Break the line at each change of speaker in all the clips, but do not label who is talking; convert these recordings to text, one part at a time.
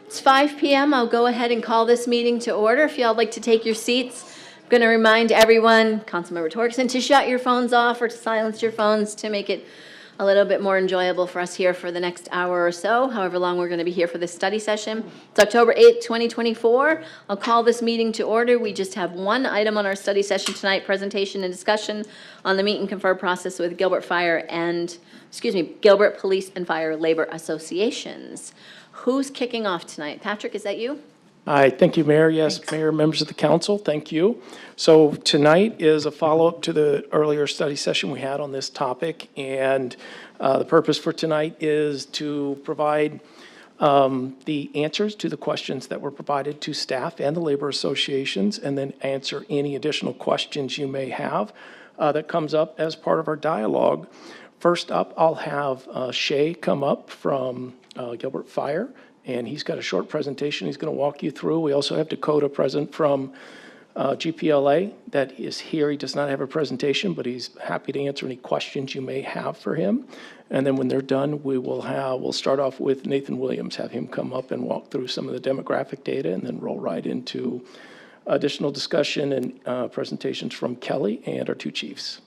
It's 5 p.m. I'll go ahead and call this meeting to order. If y'all like to take your seats, I'm going to remind everyone, Councilmember Torkson, to shut your phones off or to silence your phones to make it a little bit more enjoyable for us here for the next hour or so, however long we're going to be here for this study session. It's October 8th, 2024. I'll call this meeting to order. We just have one item on our study session tonight, presentation and discussion on the meet and confer process with Gilbert Police and Fire Labor Associations. Who's kicking off tonight? Patrick, is that you?
Hi, thank you, Mayor. Yes,
Thanks.
Mayor, members of the council, thank you. So tonight is a follow-up to the earlier study session we had on this topic, and the purpose for tonight is to provide the answers to the questions that were provided to staff and the labor associations, and then answer any additional questions you may have that comes up as part of our dialogue. First up, I'll have Shay come up from Gilbert Fire, and he's got a short presentation he's going to walk you through. We also have Dakota present from GPLA that is here. He does not have a presentation, but he's happy to answer any questions you may have for him. And then when they're done, we'll start off with Nathan Williams, have him come up and walk through some of the demographic data, and then roll right into additional discussion and presentations from Kelly and our two chiefs.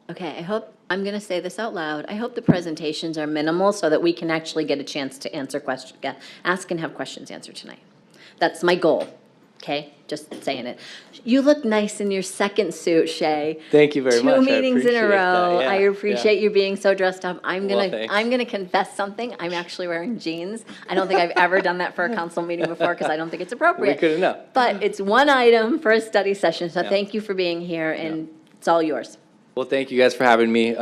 Okay, I'm going to say this out loud. I hope the presentations are minimal so that we can actually get a chance to answer questions, ask and have questions answered tonight. That's my goal. Okay, just saying it. You look nice in your second suit, Shay.
Thank you very much.
Two meetings in a row.
Yeah,
I appreciate you being so dressed up.
Well, thanks.
I'm gonna confess something. I'm actually wearing jeans. I don't think I've ever done that for a council meeting before because I don't think it's appropriate.
We couldn't know.
But it's one item for a study session, so
Yeah.
thank you for being here, and it's all yours.
Well, thank you guys for having me.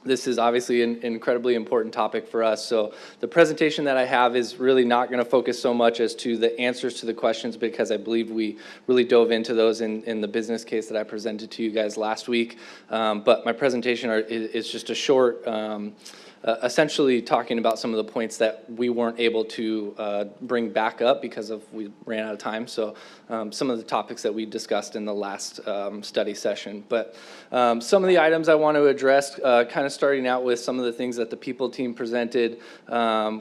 This is obviously an incredibly important topic for us. So the presentation that I have is really not going to focus so much as to the answers to the questions, because I believe we really dove into those in the business case that I presented to you guys last week. But my presentation is just a short, essentially talking about some of the points that we weren't able to bring back up because we ran out of time. So some of the topics that we discussed in the last study session. But some of the items I want to address, kind of starting out with some of the things that the people team presented.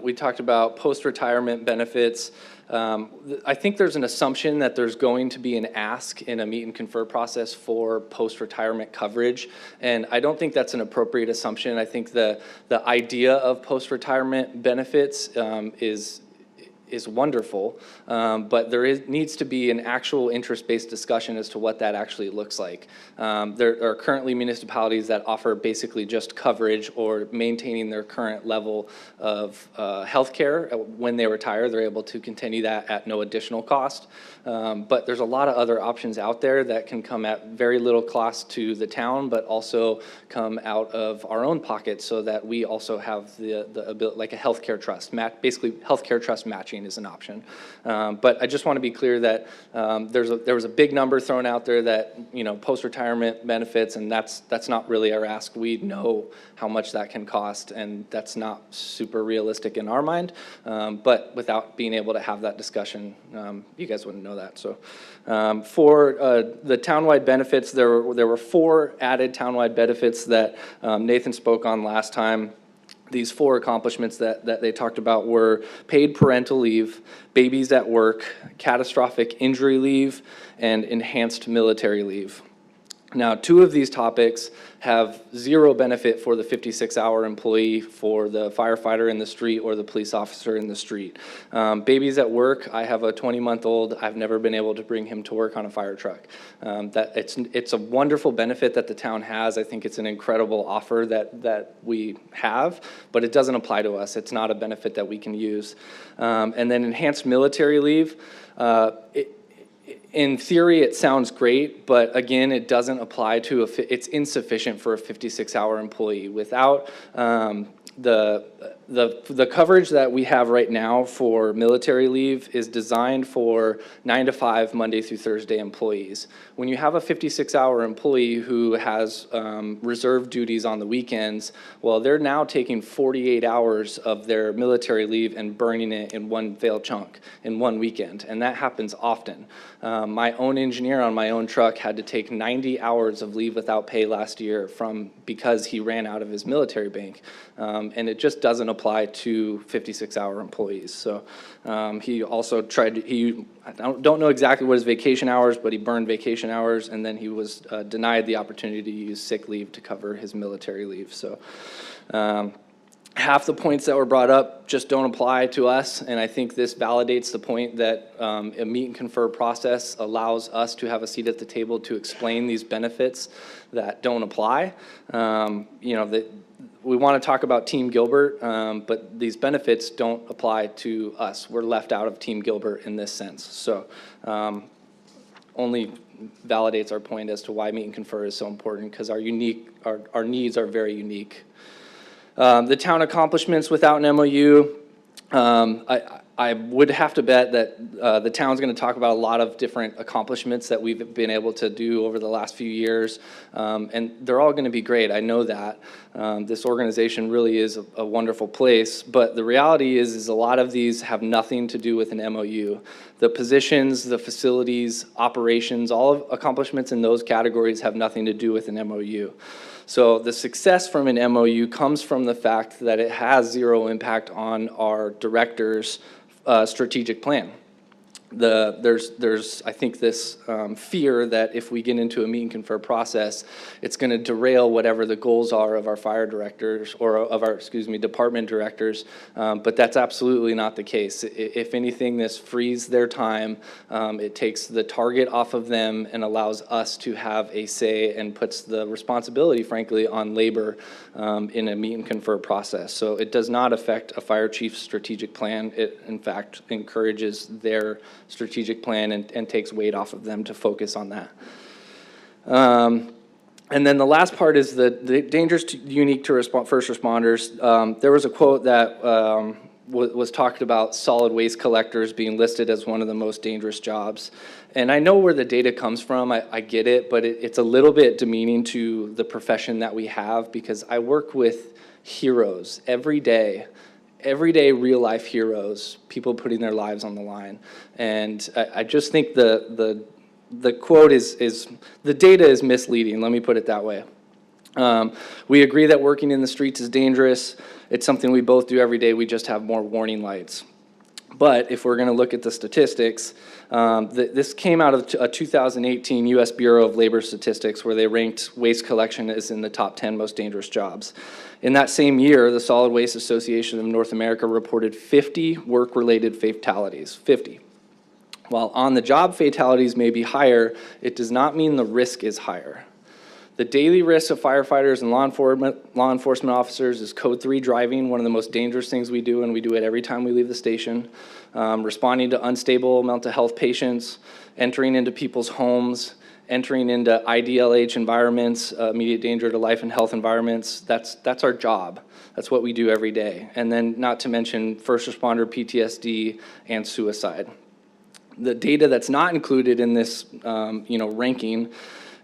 We talked about post-retirement benefits. I think there's an assumption that there's going to be an ask in a meet and confer process for post-retirement coverage, and I don't think that's an appropriate assumption. I think the idea of post-retirement benefits is wonderful, but needs to be an actual interest-based discussion as to what that actually looks like. There are currently municipalities that offer basically just coverage or maintaining their current level of health care. When they retire, they're able to continue that at no additional cost. But there's a lot of other options out there that can come at very little cost to the town, but also come out of our own pocket, so that we also have the ability, like a healthcare trust. Basically, healthcare trust matching is an option. But I just want to be clear that there was a big number thrown out there that, post-retirement benefits, and that's not really our ask. We know how much that can cost, and that's not super realistic in our mind. But without being able to have that discussion, you guys wouldn't know that. So for the townwide benefits, there were 4 added townwide benefits that Nathan spoke on last time. These 4 accomplishments that they talked about were paid parental leave, babies at work, catastrophic injury leave, and enhanced military leave. Now, 2 of these topics have 0 benefit for the 56-hour employee, for the firefighter in the street or the police officer in the street. Babies at work, I have a 20-month-old. I've never been able to bring him to work on a fire truck. It's a wonderful benefit that the town has. I think it's an incredible offer that we have, but it doesn't apply to us. It's not a benefit that we can use. And then enhanced military leave. In theory, it sounds great, but again, it doesn't apply to it's insufficient for a 56-hour employee. Without the coverage that we have right now for military leave is designed for 9 to 5 Monday through Thursday employees. When you have a 56-hour employee who has reserve duties on the weekends, well, they're now taking 48 hours of their military leave and burning it in one failed chunk in one weekend, and that happens often. My own engineer on my own truck had to take 90 hours of leave without pay last year because he ran out of his military bank. and it just doesn't apply to 56-hour employees. So he also I don't know exactly what his vacation hours, but he burned vacation hours, and then he was denied the opportunity to use sick leave to cover his military leave. So half the points that were brought up just don't apply to us, and I think this validates the point that a meet and confer process allows us to have a seat at the table to explain these benefits that don't apply. We want to talk about Team Gilbert, but these benefits don't apply to us. We're left out of Team Gilbert in this sense. So only validates our point as to why meet and confer is so important, because our needs are very unique. The town accomplishments without an MOU, I would have to bet that the town's going to talk about a lot of different accomplishments that we've been able to do over the last few years, and they're all going to be great. I know that. This organization really is a wonderful place, but the reality is a lot of these have nothing to do with an MOU. The positions, the facilities, operations, all of accomplishments in those categories have nothing to do with an MOU. So the success from an MOU comes from the fact that it has zero impact on our director's strategic plan. There's I think this fear that if we get into a meet and confer process, it's going to derail whatever the goals are of our fire directors or of our, department directors, but that's absolutely not the case. If anything, this frees their time, it takes the target off of them and allows us to have a say and puts the responsibility, frankly, on labor in a meet and confer process. So it does not affect a fire chief's strategic plan. It, in fact, encourages their strategic plan and takes weight off of them to focus on that. And then the last part is the dangers unique to first responders. There was a quote that was talked about solid waste collectors being listed as one of the most dangerous jobs. And I know where the data comes from, I get it, but it's a little bit demeaning to the profession that we have, because I work with heroes every day real life heroes, people putting their lives on the line. And I just think the quote is the data is misleading, let me put it that way. We agree that working in the streets is dangerous. It's something we both do every day, we just have more warning lights. But if we're going to look at the statistics, this came out of a 2018 U.S. Bureau of Labor Statistics, where they ranked waste collection as in the top 10 most dangerous jobs. In that same year, the Solid Waste Association of North America reported 50 work-related fatalities, 50. While on-the-job fatalities may be higher, it does not mean the risk is higher. The daily risk of firefighters and law enforcement officers is Code 3 driving, one of the most dangerous things we do, and we do it every time we leave the station. Responding to unstable mental health patients, entering into people's homes, entering into IDLH environments, immediate danger to life and health environments. That's our job. That's what we do every day. And then not to mention first responder PTSD and suicide. The data that's not included in this ranking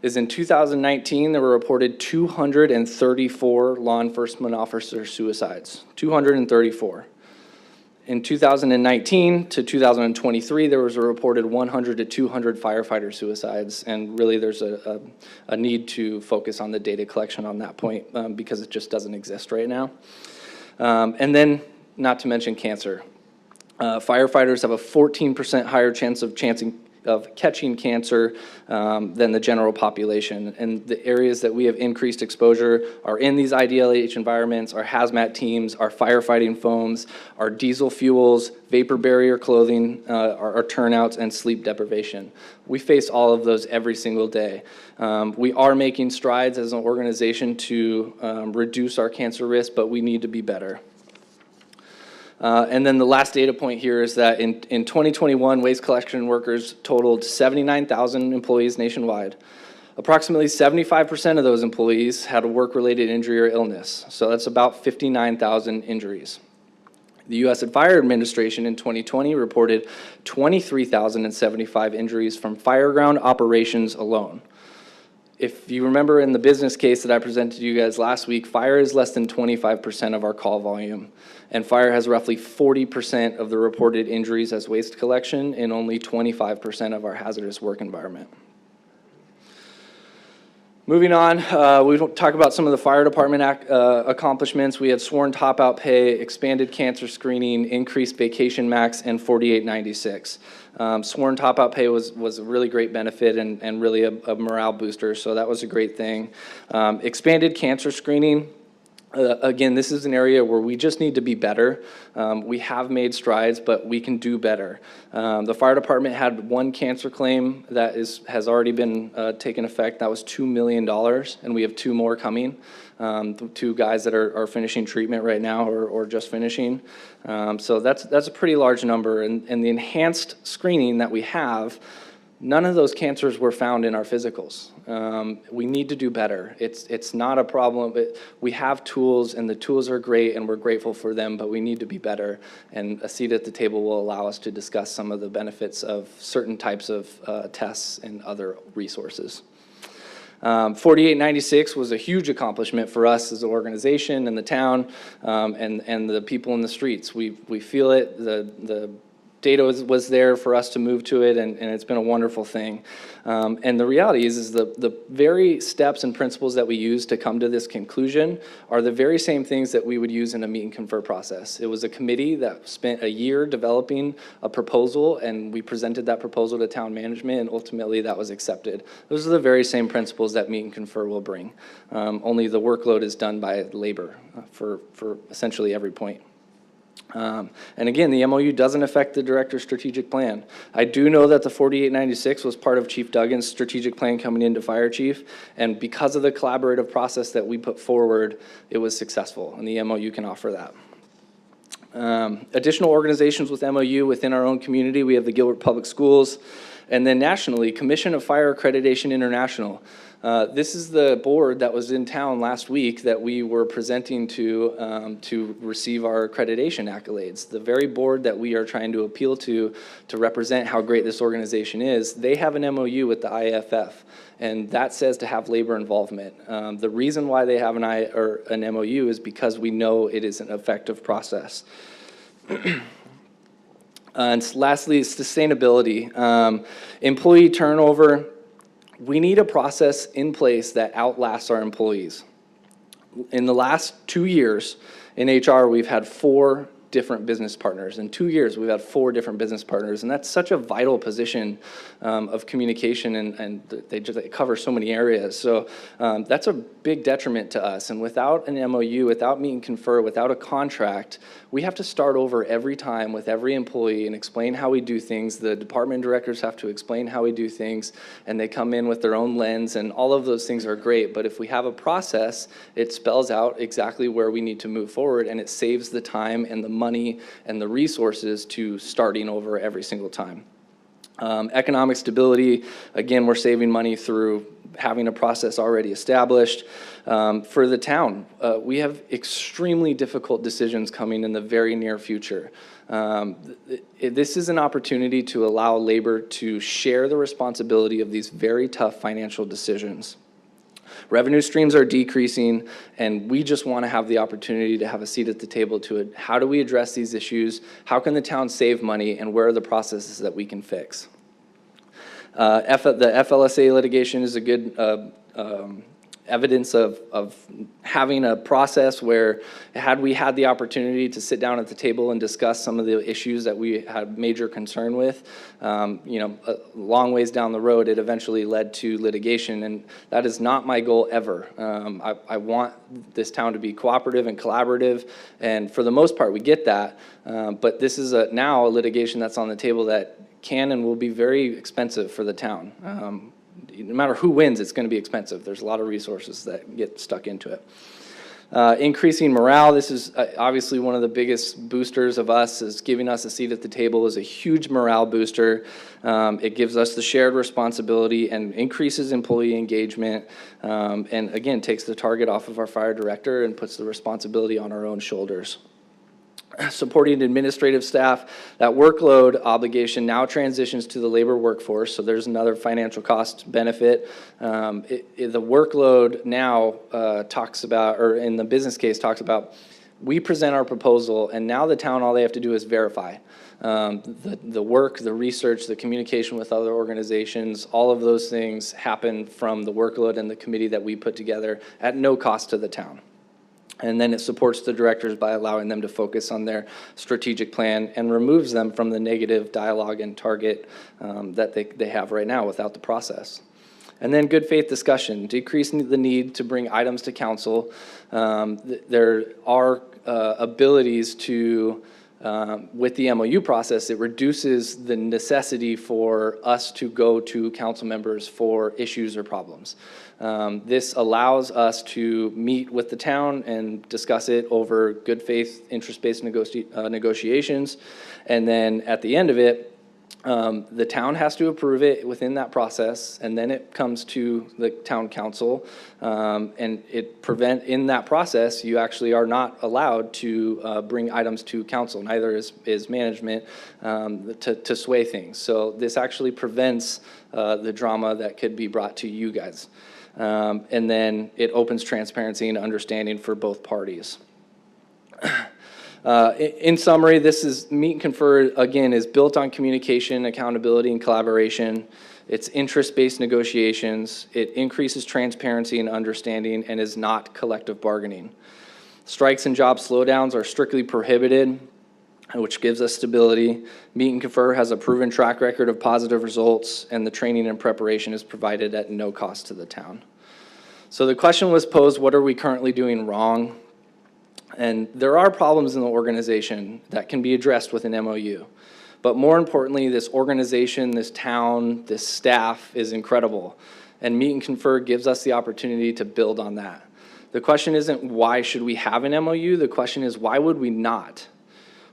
is in 2019, there were reported 234 law enforcement officer suicides, 234. In 2019 to 2023, there was a reported 100 to 200 firefighter suicides, and really there's a need to focus on the data collection on that point because it just doesn't exist right now. And then, not to mention cancer. Firefighters have a 14% higher chance of catching cancer than the general population. And the areas that we have increased exposure are in these IDLH environments, our hazmat teams, our firefighting foams, our diesel fuels, vapor barrier clothing, our turnouts, and sleep deprivation. We face all of those every single day. We are making strides as an organization to reduce our cancer risk, but we need to be better. And then the last data point here is that in 2021, waste collection workers totaled 79,000 employees nationwide. Approximately 75% of those employees had a work-related injury or illness, so that's about 59,000 injuries. The U.S. Fire Administration in 2020 reported 23,075 injuries from fireground operations alone. If you remember in the business case that I presented to you guys last week, fire is less than 25% of our call volume, and fire has roughly 40% of the reported injuries as waste collection and only 25% of our hazardous work environment. Moving on, we will talk about some of the fire department accomplishments. We had sworn top-out pay, expanded cancer screening, increased vacation max, and 4896. Sworn top-out pay was a really great benefit and really a morale booster, so that was a great thing. Expanded cancer screening. Again, this is an area where we just need to be better. We have made strides, but we can do better. The fire department had one cancer claim that has already been taken effect. That was $2 million, and we have 2 more coming. 2 guys that are finishing treatment right now or just finishing. So that's a pretty large number. And the enhanced screening that we have, none of those cancers were found in our physicals. We need to do better. It's not a problem. We have tools, and the tools are great, and we're grateful for them, but we need to be better. And a seat at the table will allow us to discuss some of the benefits of certain types of tests and other resources. 4896 was a huge accomplishment for us as an organization and the town, and the people in the streets. We feel it. The data was there for us to move to it, and it's been a wonderful thing. And the reality is the very steps and principles that we use to come to this conclusion are the very same things that we would use in a meet and confer process. It was a committee that spent a year developing a proposal, and we presented that proposal to town management, and ultimately that was accepted. Those are the very same principles that meet and confer will bring. Only the workload is done by labor for essentially every point. And again, the MOU doesn't affect the director's strategic plan. I do know that the 4896 was part of Chief Duggan's strategic plan coming into fire chief, and because of the collaborative process that we put forward, it was successful, and the MOU can offer that. Additional organizations with MOU within our own community, we have the Gilbert Public Schools, and then nationally, Commission of Fire Accreditation International. This is the board that was in town last week that we were presenting to receive our accreditation accolades. The very board that we are trying to appeal to represent how great this organization is, they have an MOU with the IAFF, and that says to have labor involvement. The reason why they have an MOU is because we know it is an effective process. And lastly, sustainability. Employee turnover. We need a process in place that outlasts our employees. In the last 2 years in HR, we've had 4 different business partners. In 2 years, we've had 4 different business partners, and that's such a vital position of communication, and they cover so many areas. So that's a big detriment to us, and without an MOU, without meet and confer, without a contract, we have to start over every time with every employee and explain how we do things. The department directors have to explain how we do things, and they come in with their own lens, and all of those things are great, but if we have a process, it spells out exactly where we need to move forward, and it saves the time and the money and the resources to starting over every single time. Economic stability, again, we're saving money through having a process already established. For the town, we have extremely difficult decisions coming in the very near future. This is an opportunity to allow labor to share the responsibility of these very tough financial decisions. Revenue streams are decreasing, and we just want to have the opportunity to have a seat at the table to it. How do we address these issues? How can the town save money, and where are the processes that we can fix? The FLSA litigation is a good evidence of having a process where had we had the opportunity to sit down at the table and discuss some of the issues that we had major concern with, a long ways down the road, it eventually led to litigation, and that is not my goal ever. I want this town to be cooperative and collaborative, and for the most part, we get that, but this is now a litigation that's on the table that can and will be very expensive for the town. No matter who wins, it's going to be expensive. There's a lot of resources that get stuck into it. Increasing morale, this is obviously one of the biggest boosters of us, is giving us a seat at the table is a huge morale booster. It gives us the shared responsibility and increases employee engagement, and again, takes the target off of our fire director and puts the responsibility on our own shoulders. Supporting administrative staff, that workload obligation now transitions to the labor workforce, so there's another financial cost benefit. The workload now talks about, or in the business case talks about, we present our proposal, and now the town, all they have to do is verify. The work, the research, the communication with other organizations, all of those things happen from the workload and the committee that we put together at no cost to the town. And then it supports the directors by allowing them to focus on their strategic plan and removes them from the negative dialogue and target that they have right now without the process. And then good faith discussion, decreasing the need to bring items to council. There are abilities to, with the MOU process, it reduces the necessity for us to go to council members for issues or problems. This allows us to meet with the town and discuss it over good faith, interest-based negotiations. And then at the end of it, the town has to approve it within that process, and then it comes to the town council. And in that process, you actually are not allowed to bring items to council, neither is management, to sway things. So this actually prevents the drama that could be brought to you guys. And then it opens transparency and understanding for both parties. In summary, this is Meet and Confer, again, is built on communication, accountability, and collaboration. It's interest-based negotiations. It increases transparency and understanding and is not collective bargaining. Strikes and job slowdowns are strictly prohibited, which gives us stability. Meet and Confer has a proven track record of positive results, and the training and preparation is provided at no cost to the town. So the question was posed, what are we currently doing wrong? And there are problems in the organization that can be addressed with an MOU. But more importantly, this organization, this town, this staff is incredible. And Meet and Confer gives us the opportunity to build on that. The question isn't why should we have an MOU? The question is why would we not?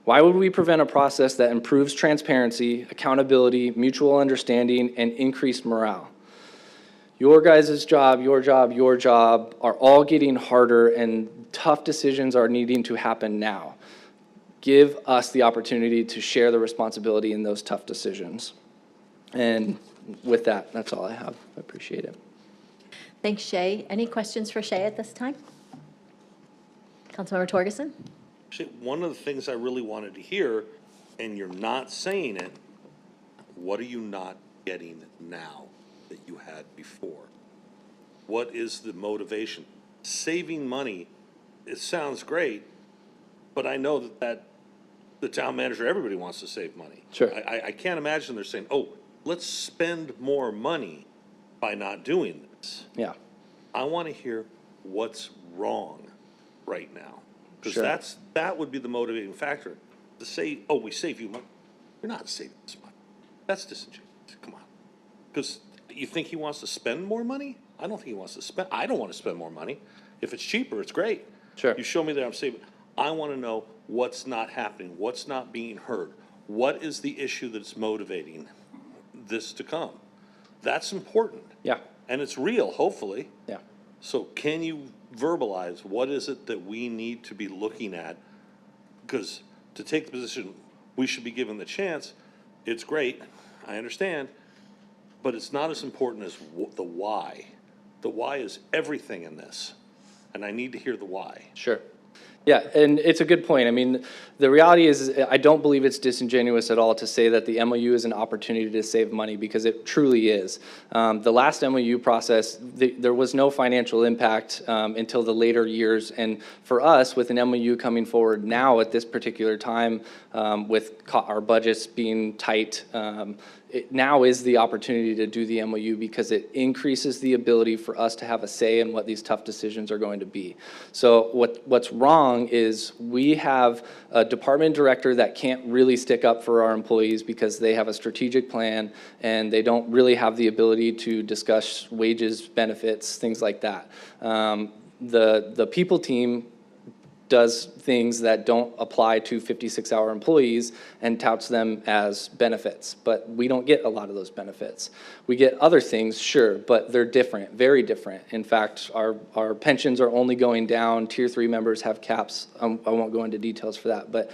Why would we prevent a process that improves transparency, accountability, mutual understanding, and increased morale? Your guys' job, your job are all getting harder, and tough decisions are needing to happen now. Give us the opportunity to share the responsibility in those tough decisions. And with that, that's all I have. I appreciate it.
Thanks, Shay. Any questions for Shay at this time? Councilmember Torgerson?
Actually, one of the things I really wanted to hear, and you're not saying it, what are you not getting now that you had before? What is the motivation? Saving money, it sounds great, but I know that the town manager, everybody wants to save money.
Sure.
I can't imagine they're saying, oh, let's spend more money by not doing this.
Yeah.
I want to hear what's wrong right now. Because
Sure.
that would be the motivating factor. To say, oh, we save you money. You're not saving this money. That's disingenuous. Come on. Because you think he wants to spend more money? I don't think he wants to spend. I don't want to spend more money. If it's cheaper, it's great.
Sure.
You show me that I'm saving. I want to know what's not happening, what's not being heard. What is the issue that's motivating this to come? That's important.
Yeah.
And it's real, hopefully.
Yeah.
So can you verbalize what is it that we need to be looking at? Because to take the position, we should be given the chance, it's great, I understand, but it's not as important as the why. The why is everything in this, and I need to hear the why.
Sure. Yeah, and it's a good point. I mean, the reality is I don't believe it's disingenuous at all to say that the MOU is an opportunity to save money, because it truly is. The last MOU process, there was no financial impact until the later years. And for us, with an MOU coming forward now at this particular time, with our budgets being tight, it now is the opportunity to do the MOU, because it increases the ability for us to have a say in what these tough decisions are going to be. So what's wrong is we have a department director that can't really stick up for our employees because they have a strategic plan and they don't really have the ability to discuss wages, benefits, things like that. The people team does things that don't apply to 56-hour employees and touts them as benefits, but we don't get a lot of those benefits. We get other things, sure, but they're different, very different. In fact, our pensions are only going down. Tier 3 members have caps. I won't go into details for that, but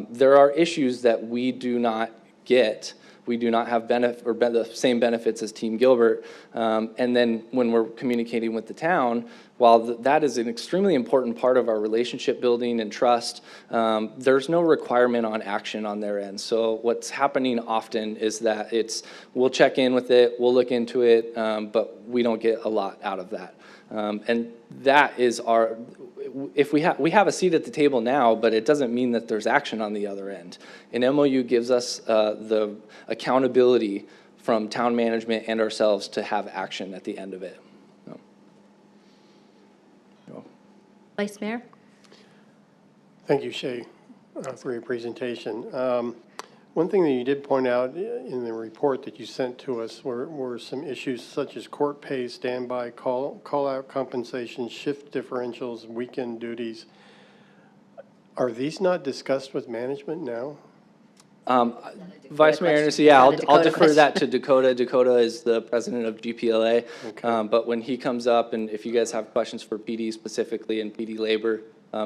there are issues that we do not get. we do not have the same benefits as Team Gilbert. And then when we're communicating with the town, while that is an extremely important part of our relationship building and trust, there's no requirement on action on their end. So what's happening often is that we'll check in with it, we'll look into it, but we don't get a lot out of that. And that is if we have a seat at the table now, but it doesn't mean that there's action on the other end. An MOU gives us the accountability from town management and ourselves to have action at the end of it.
Vice Mayor?
Thank you, Shay, for your presentation. One thing that you did point out in the report that you sent to us were some issues such as court pay, standby, call-out compensation, shift differentials, weekend duties. Are these not discussed with management now?
Vice Mayor Anderson, yeah, I'll defer that to Dakota. Dakota is the president of GPLA.
Okay.
But when he comes up, and if you guys have questions for PD specifically and PD labor,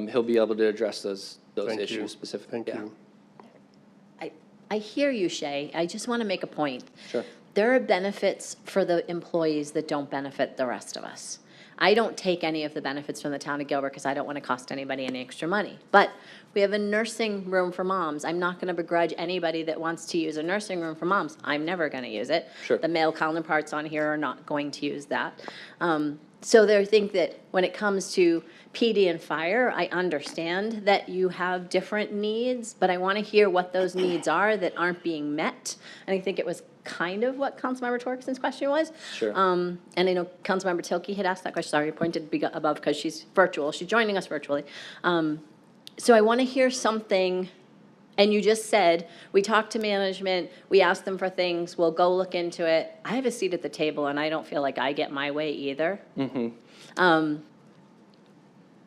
he'll be able to address those
Thank
issues
you.
specifically.
Thank you.
I hear you, Shay. I just want to make a point.
Sure.
There are benefits for the employees that don't benefit the rest of us. I don't take any of the benefits from the town of Gilbert because I don't want to cost anybody any extra money. But we have a nursing room for moms. I'm not going to begrudge anybody that wants to use a nursing room for moms. I'm never going to use it.
Sure.
The male counterparts on here are not going to use that. So they think that when it comes to PD and fire, I understand that you have different needs, but I want to hear what those needs are that aren't being met. And I think it was kind of what Councilmember Torkerson's question was.
Sure.
And I know Councilmember Tilke had asked that question, sorry, pointed above because she's virtual. She's joining us virtually. So I want to hear something, and you just said, we talked to management, we asked them for things, we'll go look into it. I have a seat at the table, and I don't feel like I get my way either.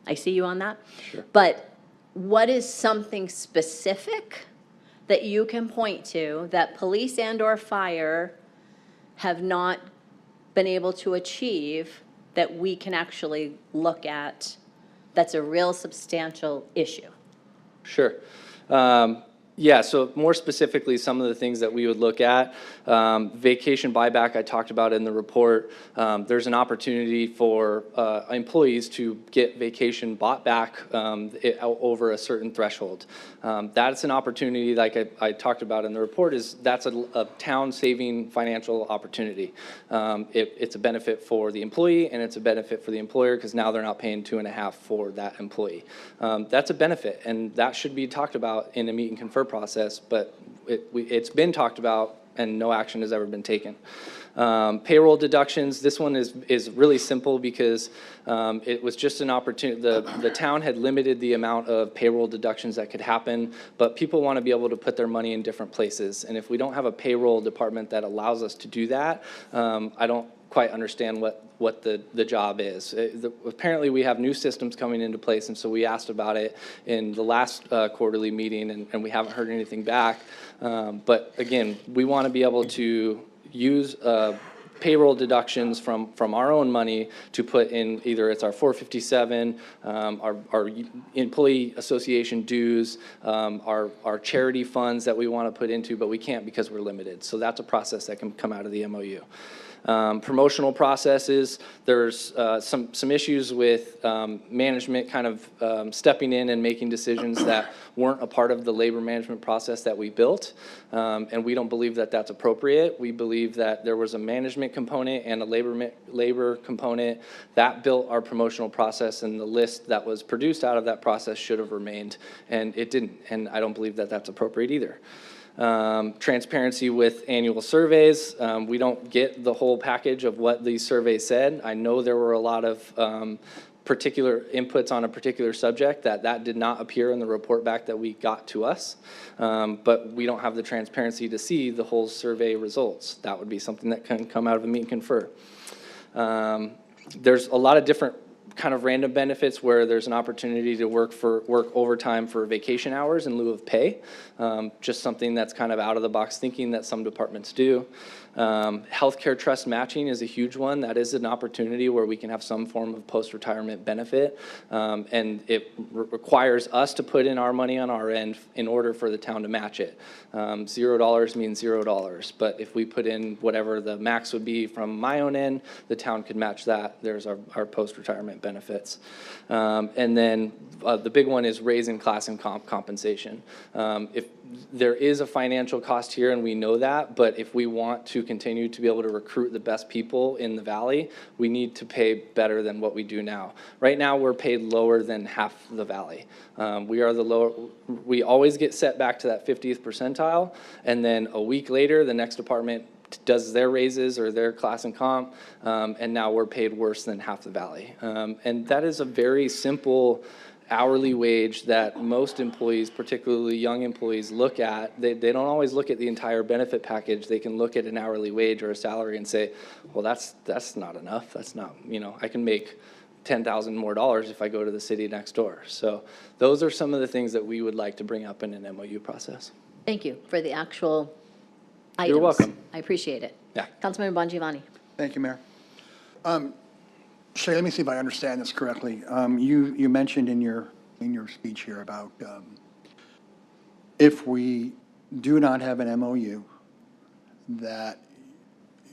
I see you on that.
Sure.
But what is something specific that you can point to that police and/or fire have not been able to achieve that we can actually look at that's a real substantial issue?
Sure. Yeah, so more specifically, some of the things that we would look at, vacation buyback I talked about in the report. There's an opportunity for employees to get vacation bought back over a certain threshold. That's an opportunity, like I talked about in the report, that's a town-saving financial opportunity. It's a benefit for the employee and it's a benefit for the employer because now they're not paying 2.5 for that employee. That's a benefit, and that should be talked about in a meet and confer process, but it's been talked about and no action has ever been taken. Payroll deductions, this one is really simple because it was just an opportunity. The town had limited the amount of payroll deductions that could happen, but people want to be able to put their money in different places. And if we don't have a payroll department that allows us to do that, I don't quite understand what the job is. Apparently we have new systems coming into place, and so we asked about it in the last quarterly meeting, and we haven't heard anything back. But again, we want to be able to use payroll deductions from our own money to put in either it's our 457, our employee association dues, our charity funds that we want to put into, but we can't because we're limited. So that's a process that can come out of the MOU. Promotional processes, there's some issues with management kind of stepping in and making decisions that weren't a part of the labor management process that we built, and we don't believe that that's appropriate. We believe that there was a management component and a labor component that built our promotional process, and the list that was produced out of that process should have remained, and it didn't, and I don't believe that that's appropriate either. Transparency with annual surveys. We don't get the whole package of what these surveys said. I know there were a lot of particular inputs on a particular subject that did not appear in the report back that we got to us, but we don't have the transparency to see the whole survey results. That would be something that can come out of a meet and confer. There's a lot of different kind of random benefits where there's an opportunity to work overtime for vacation hours in lieu of pay. Just something that's kind of out of the box thinking that some departments do. Healthcare trust matching is a huge one. That is an opportunity where we can have some form of post-retirement benefit. And it requires us to put in our money on our end in order for the town to match it. $0 means $0. But if we put in whatever the max would be from my own end, the town could match that. There's our post-retirement benefits. And then the big one is raising class and compensation. If there is a financial cost here, and we know that, but if we want to continue to be able to recruit the best people in the valley, we need to pay better than what we do now. Right now, we're paid lower than half the valley. We always get set back to that 50th percentile, and then a week later, the next department does their raises or their class and comp, and now we're paid worse than half the valley. And that is a very simple hourly wage that most employees, particularly young employees, look at. They don't always look at the entire benefit package. They can look at an hourly wage or a salary and say, well, that's not enough. That's not, I can make $10,000 more if I go to the city next door. So those are some of the things that we would like to bring up in an MOU process.
Thank you for the actual items.
You're welcome.
I appreciate it.
Yeah.
Councilmember Bongiovanni.
Thank you, Mayor. Shay, let me see if I understand this correctly. You mentioned in your speech here about if we do not have an MOU, that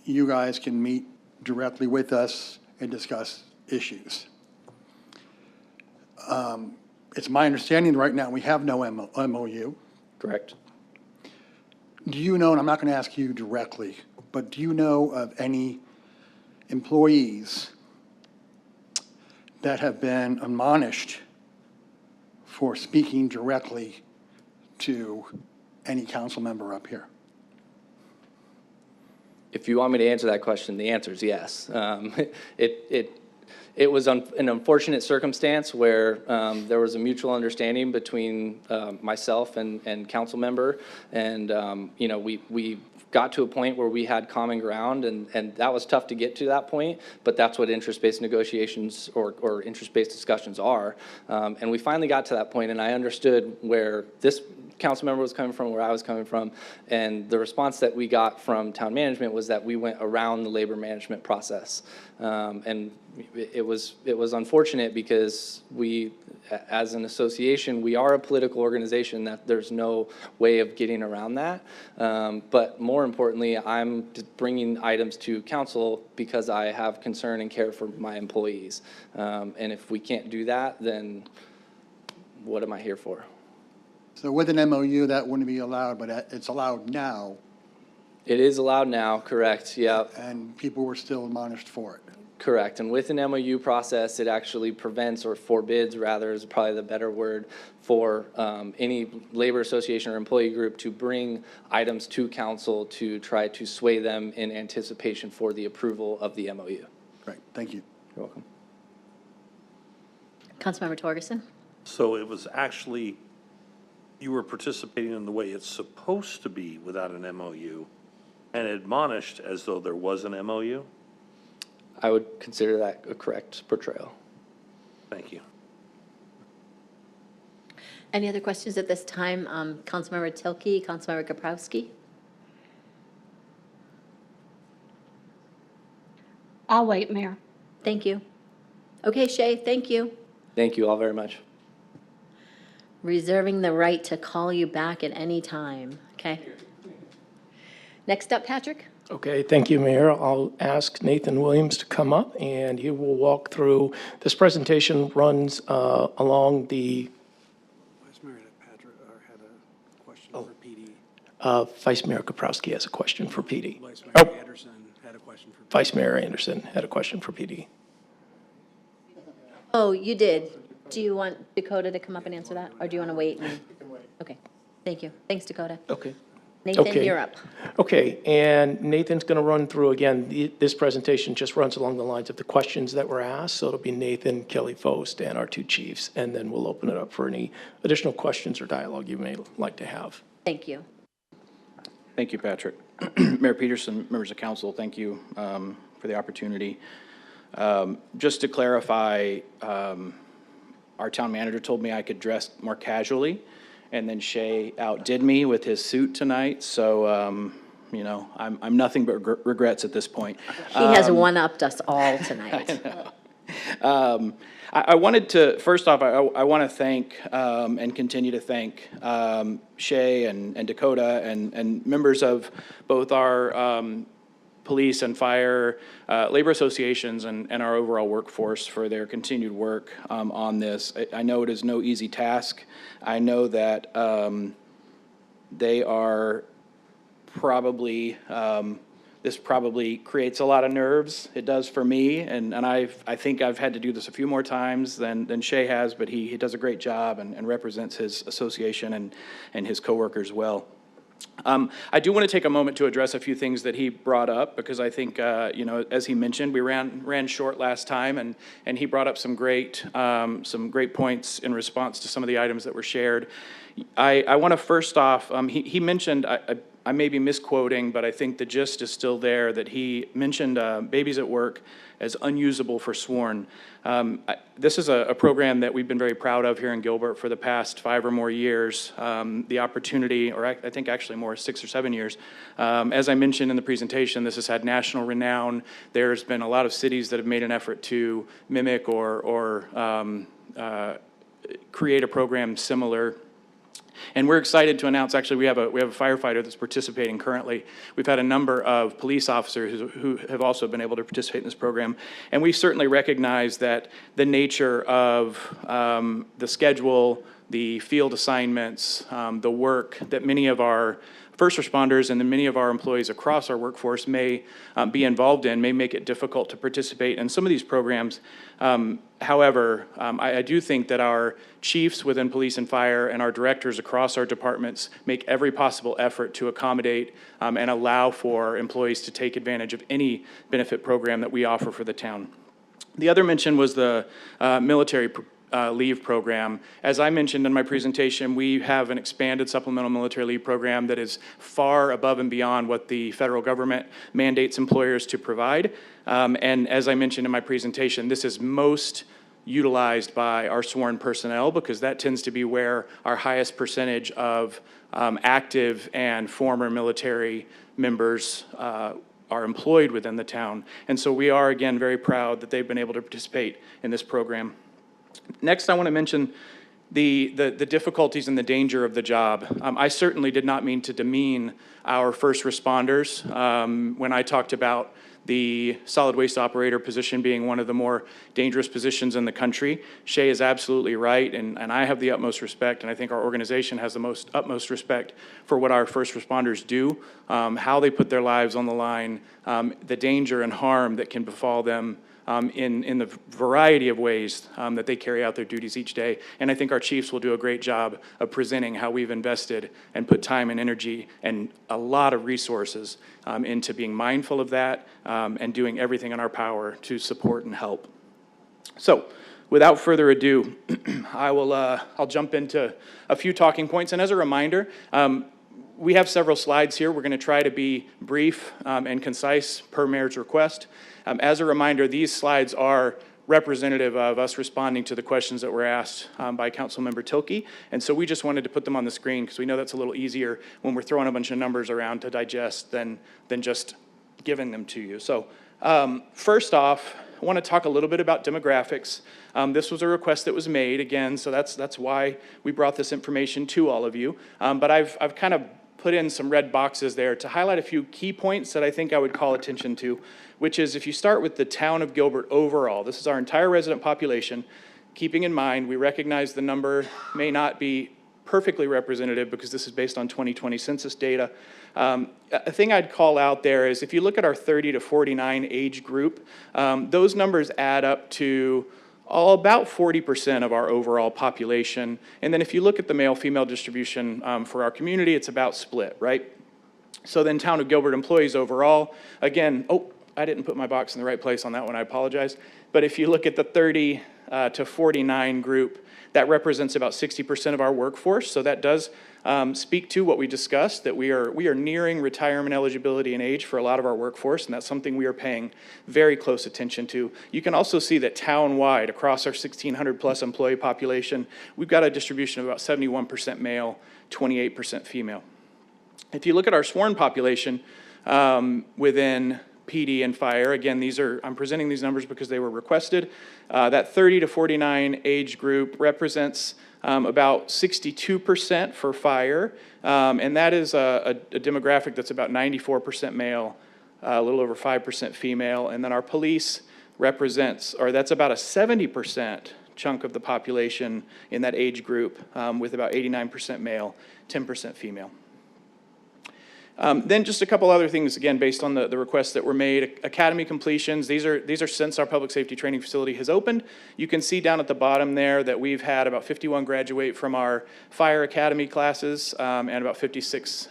you guys can meet directly with us and discuss issues. It's my understanding right now we have no MOU.
Correct.
Do you know, and I'm not going to ask you directly, but do you know of any employees that have been admonished for speaking directly to any council member up here?
If you want me to answer that question, the answer is yes. It was an unfortunate circumstance where there was a mutual understanding between myself and council member, and we got to a point where we had common ground, and that was tough to get to that point, but that's what interest-based negotiations or interest-based discussions are. And we finally got to that point, and I understood where this council member was coming from, where I was coming from, and the response that we got from town management was that we went around the labor management process. And it was unfortunate because we, as an association, we are a political organization that there's no way of getting around that. But more importantly, I'm bringing items to council because I have concern and care for my employees. And if we can't do that, then what am I here for?
So with an MOU, that wouldn't be allowed, but it's allowed now,
It is allowed now, correct, yeah.
and people were still admonished for it.
Correct, and with an MOU process, it actually prevents or forbids, rather is probably the better word, for any labor association or employee group to bring items to council to try to sway them in anticipation for the approval of the MOU.
Great, thank you.
You're welcome.
Councilmember Torgerson.
So it was actually, you were participating in the way it's supposed to be without an MOU and admonished as though there was an MOU?
I would consider that a correct portrayal.
Thank you.
Any other questions at this time? Councilmember Tilke, Councilmember Kaprowski.
I'll wait, Mayor.
Thank you. Okay, Shay, thank you.
Thank you all very much.
Reserving the right to call you back at any time, okay? Next up, Patrick.
Okay, thank you, Mayor. I'll ask Nathan Williams to come up, and he will walk through, this presentation runs along the,
Vice Mayor had a question for PD.
Vice Mayor Kaprowski has a question for PD.
Vice Mayor
Oh,
Anderson had a question for PD.
Vice Mayor Anderson had a question for PD.
Oh, you did. Do you want Dakota to come up and answer that, or do you want to wait? Okay, thank you. Thanks, Dakota.
Okay.
Nathan,
Okay.
you're up.
Okay, and Nathan's going to run through, again, this presentation just runs along the lines of the questions that were asked, so it'll be Nathan, Kelly Fost, and our two chiefs, and then we'll open it up for any additional questions or dialogue you may like to have.
Thank you.
Thank you, Patrick. Mayor Peterson, members of council, thank you for the opportunity. Just to clarify, our town manager told me I could dress more casually, and then Shay outdid me with his suit tonight, so, you know, I'm nothing but regrets at this point.
He has one-upped us all tonight.
I wanted to, first off, I want to thank and continue to thank Shay and Dakota and members of both our police and fire, labor associations, and our overall workforce for their continued work on this. I know it is no easy task. I know that they are probably, this probably creates a lot of nerves. It does for me, and I think I've had to do this a few more times than Shay has, but he does a great job and represents his association and his coworkers well. I do want to take a moment to address a few things that he brought up, because I think, you know, as he mentioned, we ran short last time, and he brought up some great points in response to some of the items that were shared. I want to first off, he mentioned, I may be misquoting, but I think the gist is still there, that he mentioned babies at work as unusable for sworn. This is a program that we've been very proud of here in Gilbert for the past 5 or more years. The opportunity, or I think actually more, 6 or 7 years. As I mentioned in the presentation, this has had national renown. There's been a lot of cities that have made an effort to mimic or create a program similar. And we're excited to announce, actually, we have a firefighter that's participating currently. We've had a number of police officers who have also been able to participate in this program. And we certainly recognize that the nature of the schedule, the field assignments, the work that many of our first responders and then many of our employees across our workforce may be involved in may make it difficult to participate in some of these programs. However, I do think that our chiefs within police and fire and our directors across our departments make every possible effort to accommodate and allow for employees to take advantage of any benefit program that we offer for the town. The other mention was the military leave program. As I mentioned in my presentation, we have an expanded supplemental military leave program that is far above and beyond what the federal government mandates employers to provide. And as I mentioned in my presentation, this is most utilized by our sworn personnel, because that tends to be where our highest percentage of active and former military members are employed within the town. And so we are, again, very proud that they've been able to participate in this program. Next, I want to mention the difficulties and the danger of the job. I certainly did not mean to demean our first responders when I talked about the solid waste operator position being one of the more dangerous positions in the country. Shay is absolutely right, and I have the utmost respect, and I think our organization has the utmost respect for what our first responders do, how they put their lives on the line, the danger and harm that can befall them in the variety of ways that they carry out their duties each day. And I think our chiefs will do a great job of presenting how we've invested and put time and energy and a lot of resources into being mindful of that and doing everything in our power to support and help. So, without further ado, I'll jump into a few talking points. And as a reminder, we have several slides here. We're going to try to be brief and concise per mayor's request. As a reminder, these slides are representative of us responding to the questions that were asked by Councilmember Tilke. And so we just wanted to put them on the screen because we know that's a little easier when we're throwing a bunch of numbers around to digest than just giving them to you. So first off, I want to talk a little bit about demographics. This was a request that was made, again, so that's why we brought this information to all of you. But I've kind of put in some red boxes there to highlight a few key points that I think I would call attention to, which is if you start with the town of Gilbert overall, this is our entire resident population, keeping in mind we recognize the number may not be perfectly representative because this is based on 2020 census data. A thing I'd call out there is if you look at our 30 to 49 age group, those numbers add up to about 40% of our overall population. And then if you look at the male-female distribution for our community, it's about split, right? So then town of Gilbert employees overall, again, I didn't put my box in the right place on that one, I apologize. But if you look at the 30 to 49 group, That represents about 60% of our workforce, so that does speak to what we discussed, that we are nearing retirement eligibility and age for a lot of our workforce, and that's something we are paying very close attention to. You can also see that town-wide, across our 1,600-plus employee population, we've got a distribution of about 71% male, 28% female. If you look at our sworn population within PD and fire, again, I'm presenting these numbers because they were requested. That 30 to 49 age group represents about 62% for fire, and that is a demographic that's about 94% male, a little over 5% female, and then our police represents, or that's about a 70% chunk of the population in that age group, with about 89% male, 10% female. Then just a couple other things, again, based on the requests that were made. Academy completions, these are since our public safety training facility has opened. You can see down at the bottom there that we've had about 51 graduate from our fire academy classes, and about 56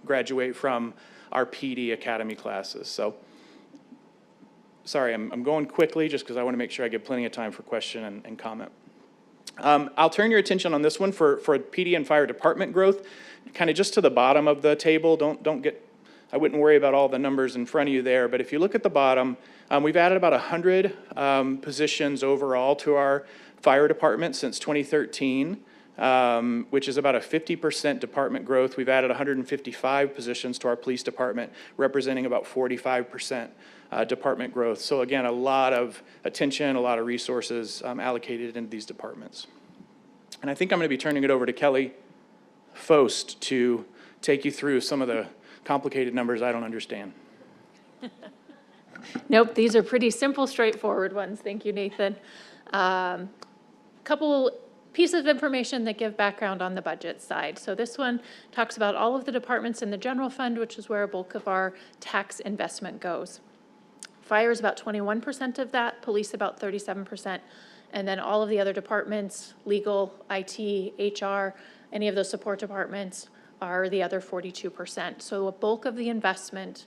graduate from our PD academy classes. So, sorry, I'm going quickly just because I want to make sure I give plenty of time for question and comment. I'll turn your attention on this one for PD and fire department growth, kind of just to the bottom of the table. I wouldn't worry about all the numbers in front of you there, but if you look at the bottom, we've added about 100 positions overall to our fire department since 2013, which is about a 50% department growth. We've added 155 positions to our police department, representing about 45% department growth. So again, a lot of attention, a lot of resources allocated into these departments. And I think I'm going to be turning it over to Kelly Fost to take you through some of the complicated numbers I don't understand.
Nope, these are pretty simple, straightforward ones. Thank you, Nathan. Couple pieces of information that give background on the budget side. So this one talks about all of the departments in the general fund, which is where a bulk of our tax investment goes. Fire is about 21% of that, police about 37%, and then all of the other departments, legal, IT, HR, any of those support departments are the other 42%. So a bulk of the investment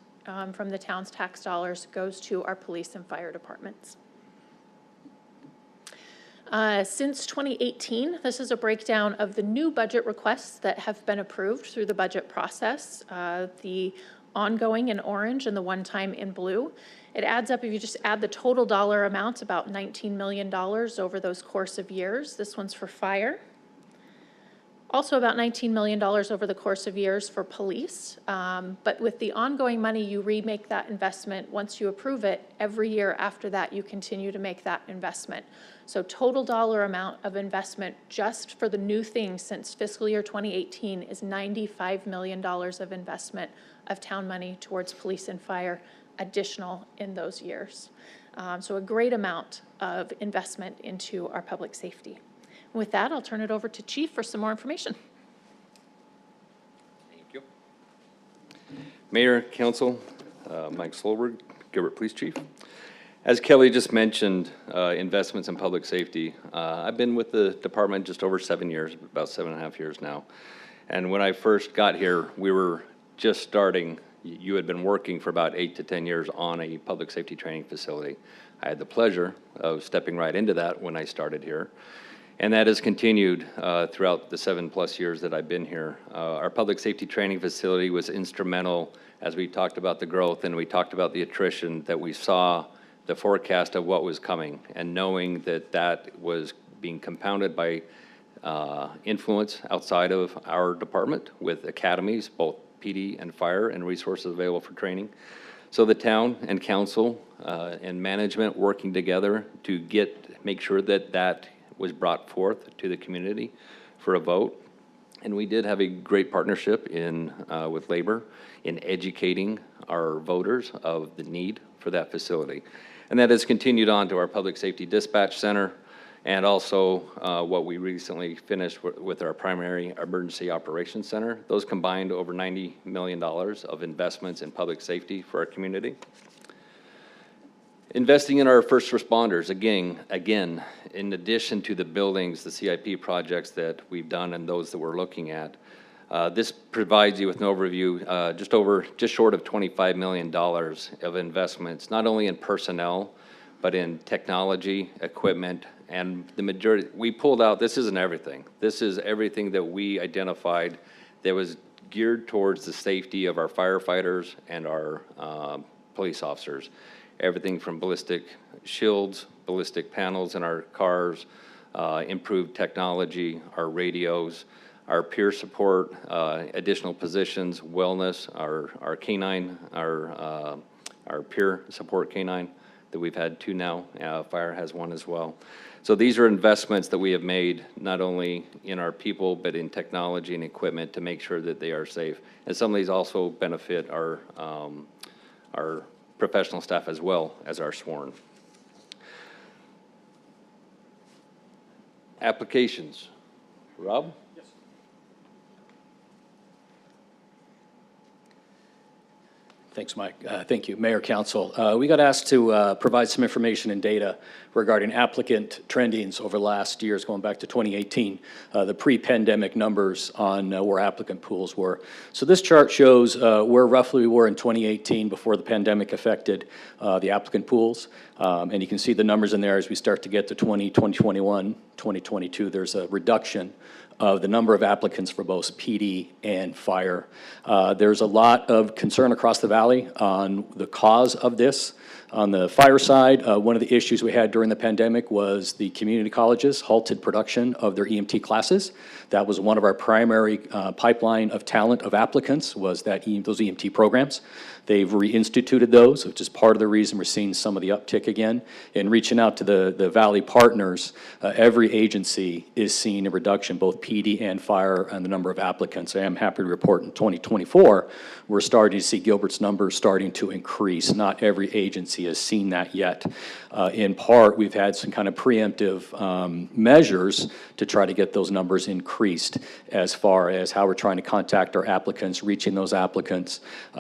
from the town's tax dollars goes to our police and fire departments. Since 2018, this is a breakdown of the new budget requests that have been approved through the budget process, the ongoing in orange and the one-time in blue. It adds up, if you just add the total dollar amount, about $19 million over those course of years. This one's for fire. Also about $19 million over the course of years for police. But with the ongoing money, you remake that investment. Once you approve it, every year after that, you continue to make that investment. So total dollar amount of investment just for the new things since fiscal year 2018 is $95 million of investment of town money towards police and fire, additional in those years. So a great amount of investment into our public safety. With that, I'll turn it over to Chief for some more information.
Thank you. Mayor, Council, Mike Sloberg, Gilbert Police Chief. As Kelly just mentioned, investments in public safety. I've been with the department just over 7 years, about 7.5 years now. And when I first got here, we were just starting. You had been working for about 8 to 10 years on a public safety training facility. I had the pleasure of stepping right into that when I started here. And that has continued throughout the 7+ years that I've been here. Our public safety training facility was instrumental as we talked about the growth and we talked about the attrition, that we saw the forecast of what was coming, and knowing that that was being compounded by influence outside of our department with academies, both PD and fire, and resources available for training. So the town and council and management working together to make sure that that was brought forth to the community for a vote. And we did have a great partnership with labor in educating our voters of the need for that facility. And that has continued on to our Public Safety Dispatch Center, and also what we recently finished with our primary Emergency Operations Center. Those combined over $90 million of investments in public safety for our community. Investing in our first responders, again, in addition to the buildings, the CIP projects that we've done and those that we're looking at, this provides you with an overview, just short of $25 million of investments, not only in personnel, but in technology, equipment, and the majority, we pulled out, this isn't everything. This is everything that we identified that was geared towards the safety of our firefighters and our police officers. Everything from ballistic shields, ballistic panels in our cars, improved technology, our radios, our peer support, additional positions, wellness, our canine, our peer support canine that we've had 2 now. Fire has 1 as well. So these are investments that we have made not only in our people, but in technology and equipment to make sure that they are safe. And some of these also benefit our professional staff as well as our sworn. Applications. Rob?
Thanks, Mike. Thank you, Mayor, Council. We got asked to provide some information and data regarding applicant trendings over the last years, going back to 2018, the pre-pandemic numbers on where applicant pools were. So this chart shows where roughly we were in 2018 before the pandemic affected the applicant pools. And you can see the numbers in there as we start to get to 2021, 2022, there's a reduction of the number of applicants for both PD and fire. There's a lot of concern across the valley on the cause of this. On the fire side, one of the issues we had during the pandemic was the community colleges halted production of their EMT classes. That was one of our primary pipeline of talent of applicants, was that those EMT programs. They've reinstituted those, which is part of the reason we're seeing some of the uptick again. And reaching out to the Valley partners, every agency is seeing a reduction, both PD and fire, and the number of applicants. I am happy to report in 2024, we're starting to see Gilbert's numbers starting to increase. Not every agency has seen that yet. In part, we've had some kind of preemptive measures to try to get those numbers increased as far as how we're trying to contact our applicants, reaching those applicants.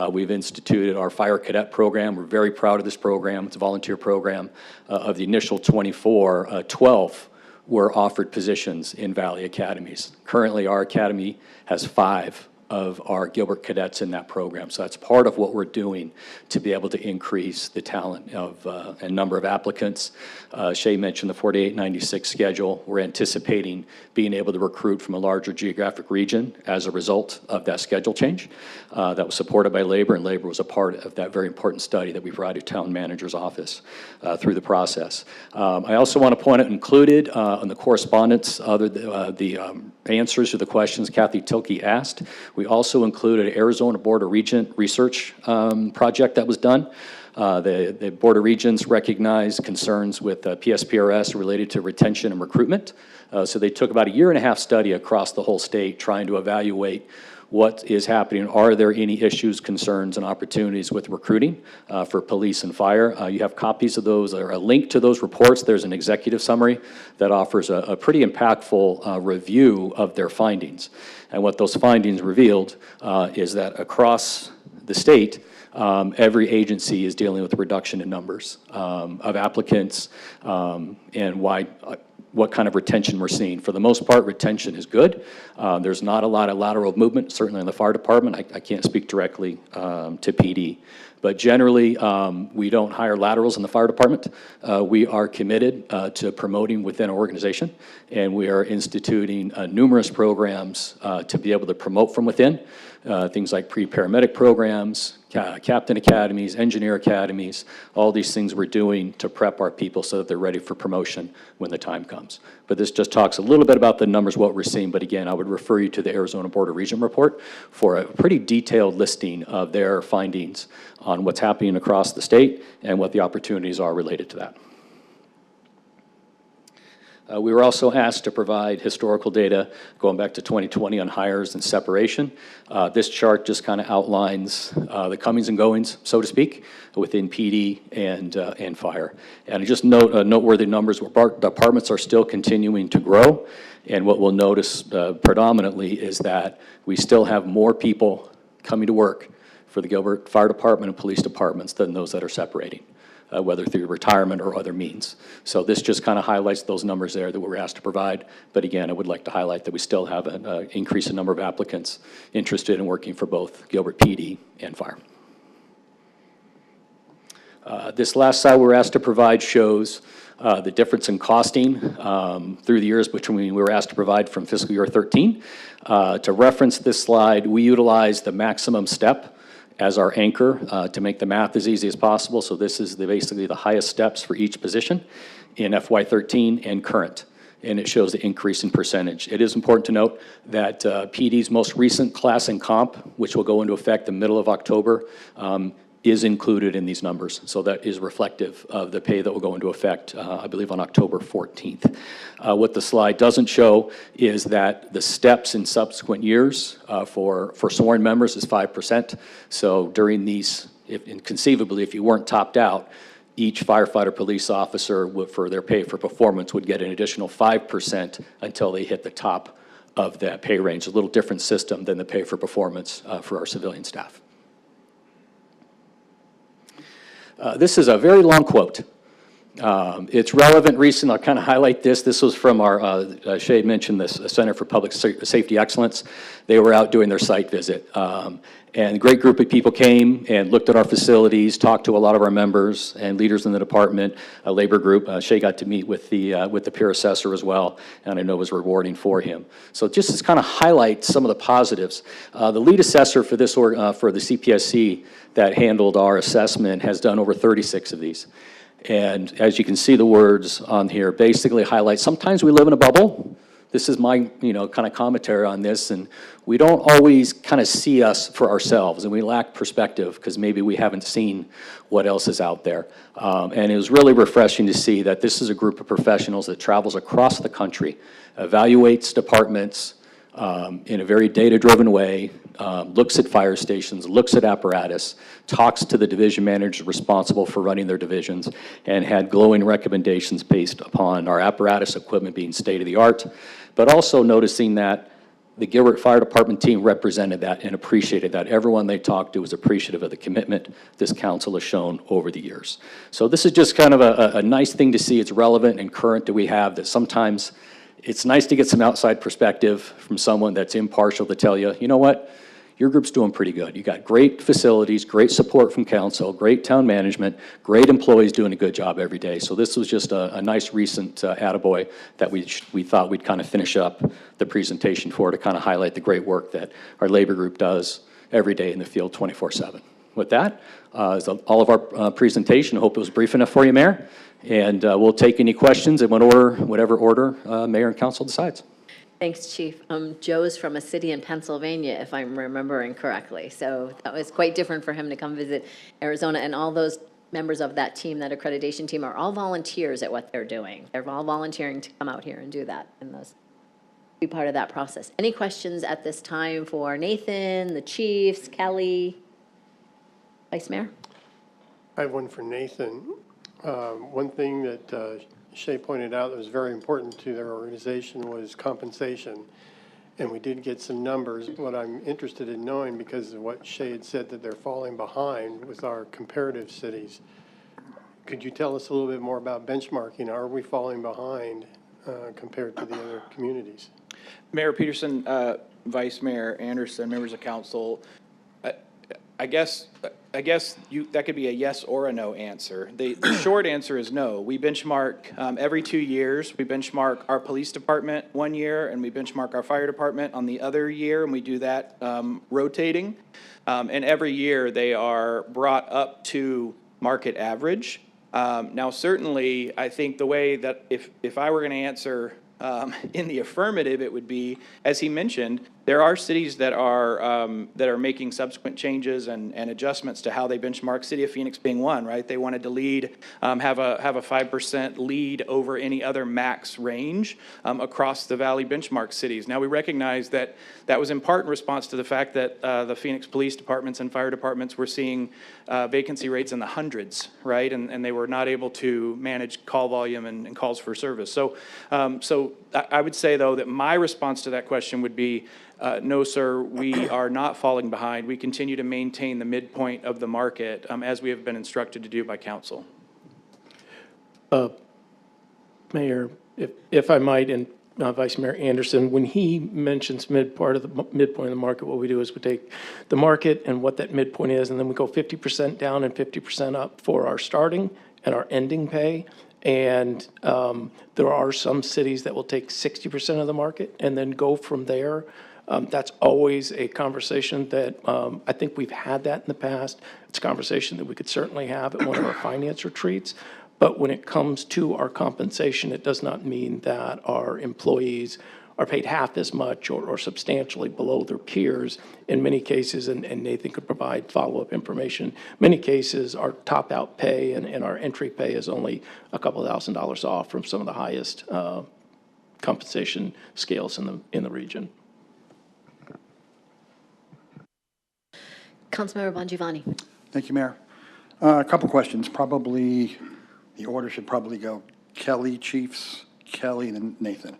We've instituted our Fire Cadet program. We're very proud of this program. It's a volunteer program. Of the initial 24, 12 were offered positions in Valley Academies. Currently, our academy has 5 of our Gilbert cadets in that program. So that's part of what we're doing to be able to increase the talent of and number of applicants. Shay mentioned the 4896 schedule. We're anticipating being able to recruit from a larger geographic region as a result of that schedule change. That was supported by labor, and labor was a part of that very important study that we provided town manager's office through the process. I also want to point out included on the correspondence, the answers to the questions Kathy Tilkey asked. We also included an Arizona Board of Regents research project that was done. The Board of Regents recognized concerns with PSPRS related to retention and recruitment. So they took about a 1.5-year study across the whole state trying to evaluate what is happening. Are there any issues, concerns, and opportunities with recruiting for police and fire? You have copies of those, or a link to those reports. There's an executive summary that offers a pretty impactful review of their findings. And what those findings revealed is that across the state, every agency is dealing with a reduction in numbers of applicants and what kind of retention we're seeing. For the most part, retention is good. There's not a lot of lateral movement, certainly in the fire department. I can't speak directly to PD. But generally, we don't hire laterals in the fire department. We are committed to promoting within our organization, and we are instituting numerous programs to be able to promote from within. Things like pre-paramedic programs, captain academies, engineer academies, all these things we're doing to prep our people so that they're ready for promotion when the time comes. But this just talks a little bit about the numbers, what we're seeing, but again, I would refer you to the Arizona Board of Regents report for a pretty detailed listing of their findings on what's happening across the state and what the opportunities are related to that. We were also asked to provide historical data going back to 2020 on hires and separation. This chart just kind of outlines the comings and goings, so to speak, within PD and fire. And just noteworthy numbers, departments are still continuing to grow. And what we'll notice predominantly is that we still have more people coming to work for the Gilbert Fire Department and police departments than those that are separating. Whether through retirement or other means. So this just kind of highlights those numbers there that we were asked to provide. But again, I would like to highlight that we still have an increase in number of applicants interested in working for both Gilbert PD and fire. This last slide we were asked to provide shows the difference in costing through the years between we were asked to provide from fiscal year 13. To reference this slide, we utilize the maximum step as our anchor to make the math as easy as possible. So this is basically the highest steps for each position in FY13 and current, and it shows the increase in percentage. It is important to note that PD's most recent class and comp, which will go into effect the middle of October, is included in these numbers. So that is reflective of the pay that will go into effect, I believe, on October 14th. What the slide doesn't show is that the steps in subsequent years for sworn members is 5%. So during these, conceivably, if you weren't topped out, each firefighter police officer for their pay for performance would get an additional 5% until they hit the top of that pay range. A little different system than the pay for performance for our civilian staff. This is a very long quote. It's relevant, recent. I'll kind of highlight this. This was from our, Shay mentioned this, Center for Public Safety Excellence. They were out doing their site visit. And a great group of people came and looked at our facilities, talked to a lot of our members and leaders in the department, a labor group. Shay got to meet with the peer assessor as well, and I know it was rewarding for him. So just to kind of highlight some of the positives. The lead assessor for this for the CPSC that handled our assessment has done over 36 of these. And as you can see, the words on here basically highlight, sometimes we live in a bubble. This is my, kind of commentary on this, and we don't always kind of see us for ourselves, and we lack perspective because maybe we haven't seen what else is out there. And it was really refreshing to see that this is a group of professionals that travels across the country, evaluates departments in a very data-driven way, looks at fire stations, looks at apparatus, talks to the division managers responsible for running their divisions, and had glowing recommendations based upon our apparatus equipment being state-of-the-art, but also noticing that the Gilbert Fire Department team represented that and appreciated that. Everyone they talked to was appreciative of the commitment this council has shown over the years. So this is just kind of a nice thing to see. It's relevant and current that we have, that sometimes it's nice to get some outside perspective from someone that's impartial to tell you, you know what, your group's doing pretty good. You got great facilities, great support from council, great town management, great employees doing a good job every day. So this was just a nice recent attaboy that we thought we'd kind of finish up the presentation for, to kind of highlight the great work that our labor group does every day in the field 24/7. With that, is all of our presentation. I hope it was brief enough for you, Mayor. And we'll take any questions in whatever order Mayor and Council decides.
Thanks, Chief. Joe's from a city in Pennsylvania, if I'm remembering correctly. So that was quite different for him to come visit Arizona. And all those members of that team, that accreditation team, are all volunteers at what they're doing. They're all volunteering to come out here and do that and be part of that process. Any questions at this time for Nathan, the chiefs, Kelly, Vice Mayor?
I have one for Nathan. One thing that Shay pointed out that was very important to their organization was compensation. And we did get some numbers. What I'm interested in knowing, because of what Shay had said, that they're falling behind with our comparative cities. Could you tell us a little bit more about benchmarking? Are we falling behind compared to the other communities?
Mayor Peterson, Vice Mayor Anderson, members of council, I guess that could be a yes or a no answer. The short answer is no. We benchmark every 2 years. We benchmark our police department 1 year, and we benchmark our fire department on the other year, and we do that rotating. And every year they are brought up to market average. Now, certainly, I think the way that if I were going to answer in the affirmative, it would be, as he mentioned, there are cities that are making subsequent changes and adjustments to how they benchmark. City of Phoenix being one, right? They wanted to lead, have a 5% lead over any other max range across the Valley benchmark cities. Now we recognize that was in part in response to the fact that the Phoenix police departments and fire departments were seeing vacancy rates in the hundreds, right? And they were not able to manage call volume and calls for service. So I would say though that my response to that question would be, no, sir, we are not falling behind. We continue to maintain the midpoint of the market as we have been instructed to do by council.
Mayor, if I might, and Vice Mayor Anderson, when he mentions midpoint of the market, what we do is we take the market and what that midpoint is, and then we go 50% down and 50% up for our starting and our ending pay. And there are some cities that will take 60% of the market and then go from there. That's always a conversation that I think we've had that in the past. It's a conversation that we could certainly have at one of our finance retreats. But when it comes to our compensation, it does not mean that our employees are paid half as much or substantially below their peers. In many cases, and Nathan could provide follow-up information, many cases our top-out pay and our entry pay is only a couple $1,000s off from some of the highest compensation scales in the region.
Councilmember Bongiovanni.
Thank you, Mayor. A couple questions. Probably, the order should probably go Kelly, Chiefs, Kelly, and then Nathan.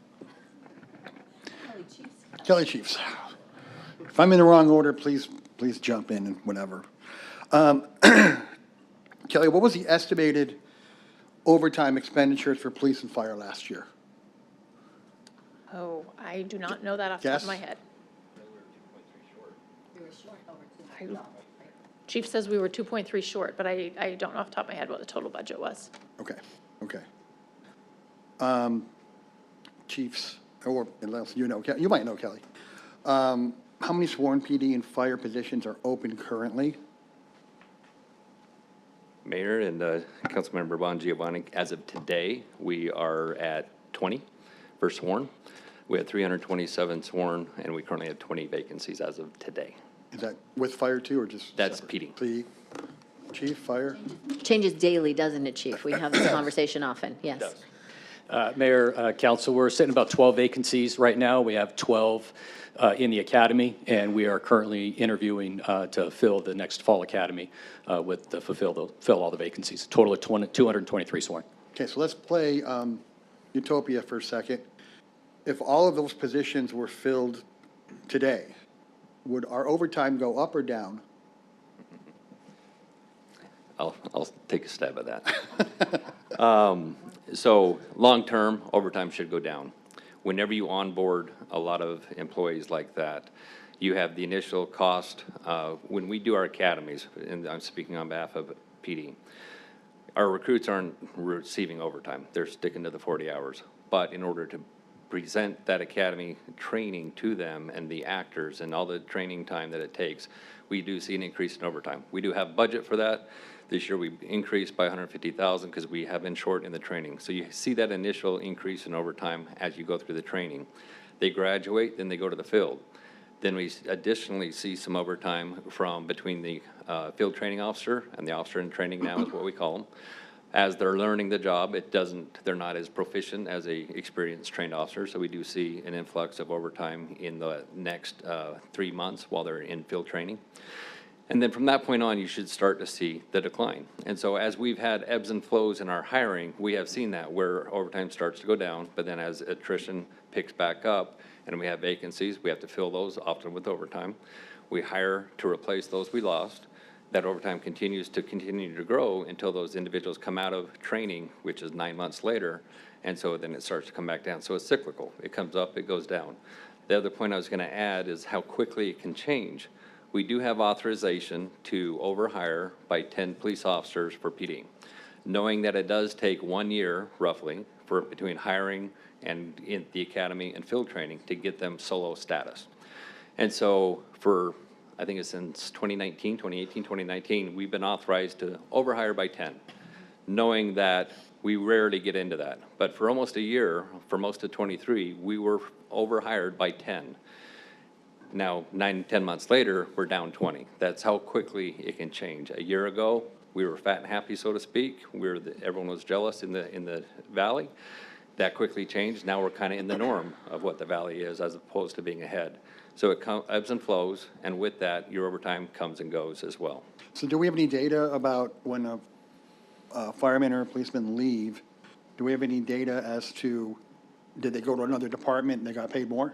Kelly, Chiefs. If I'm in the wrong order, please jump in and whatever. Kelly, what was the estimated overtime expenditures for police and fire last year?
Oh, I do not know that off the top of my head. Chief says we were 2.3 short, but I don't know off the top of my head what the total budget was.
Okay. Chiefs, or unless you know, you might know, Kelly. How many sworn PD and fire positions are open currently?
Mayor and Councilmember Bongiovanni, as of today, we are at 20 for sworn. We had 327 sworn, and we currently have 20 vacancies as of today.
Is that with fire too, or just?
That's
separate?
PD.
Chief, fire?
Changes daily, doesn't it, Chief? We have this conversation often, yes.
Mayor, Council, we're sitting about 12 vacancies right now. We have 12 in the academy, and we are currently interviewing to fill the next fall academy fill all the vacancies. A total of 223 sworn.
Okay, so let's play Utopia for a second. If all of those positions were filled today, would our overtime go up or down?
I'll take a stab at that. So long-term, overtime should go down. Whenever you onboard a lot of employees like that, you have the initial cost. When we do our academies, and I'm speaking on behalf of PD, our recruits aren't receiving overtime. They're sticking to the 40 hours. But in order to present that academy training to them and the actors and all the training time that it takes, we do see an increase in overtime. We do have budget for that. This year we increased by 150,000 because we have been short in the training. So you see that initial increase in overtime as you go through the training. They graduate, then they go to the field. Then we additionally see some overtime from between the field training officer and the officer in training now is what we call them. As they're learning the job, they're not as proficient as a experienced trained officer, so we do see an influx of overtime in the next 3 months while they're in field training. And then from that point on, you should start to see the decline. And so as we've had ebbs and flows in our hiring, we have seen that where overtime starts to go down, but then as attrition picks back up and we have vacancies, we have to fill those often with overtime. We hire to replace those we lost. That overtime continues to grow until those individuals come out of training, which is 9 months later, and so then it starts to come back down. So it's cyclical. It comes up, it goes down. The other point I was going to add is how quickly it can change. We do have authorization to overhire by 10 police officers for PD, knowing that it does take 1 year, roughly, for between hiring and in the academy and field training to get them solo status. And so for I think it's since 2018, 2019, we've been authorized to overhire by 10, knowing that we rarely get into that. But for almost a year, for most of 23, we were overhired by 10. Now, 9, 10 months later, we're down 20. That's how quickly it can change. A year ago, we were fat and happy, so to speak. Everyone was jealous in the valley. That quickly changed. Now we're kind of in the norm of what the valley is as opposed to being ahead. So it ebbs and flows, and with that, your overtime comes and goes as well.
So do we have any data about when a fireman or a policeman leave? Do we have any data as to, did they go to another department and they got paid more?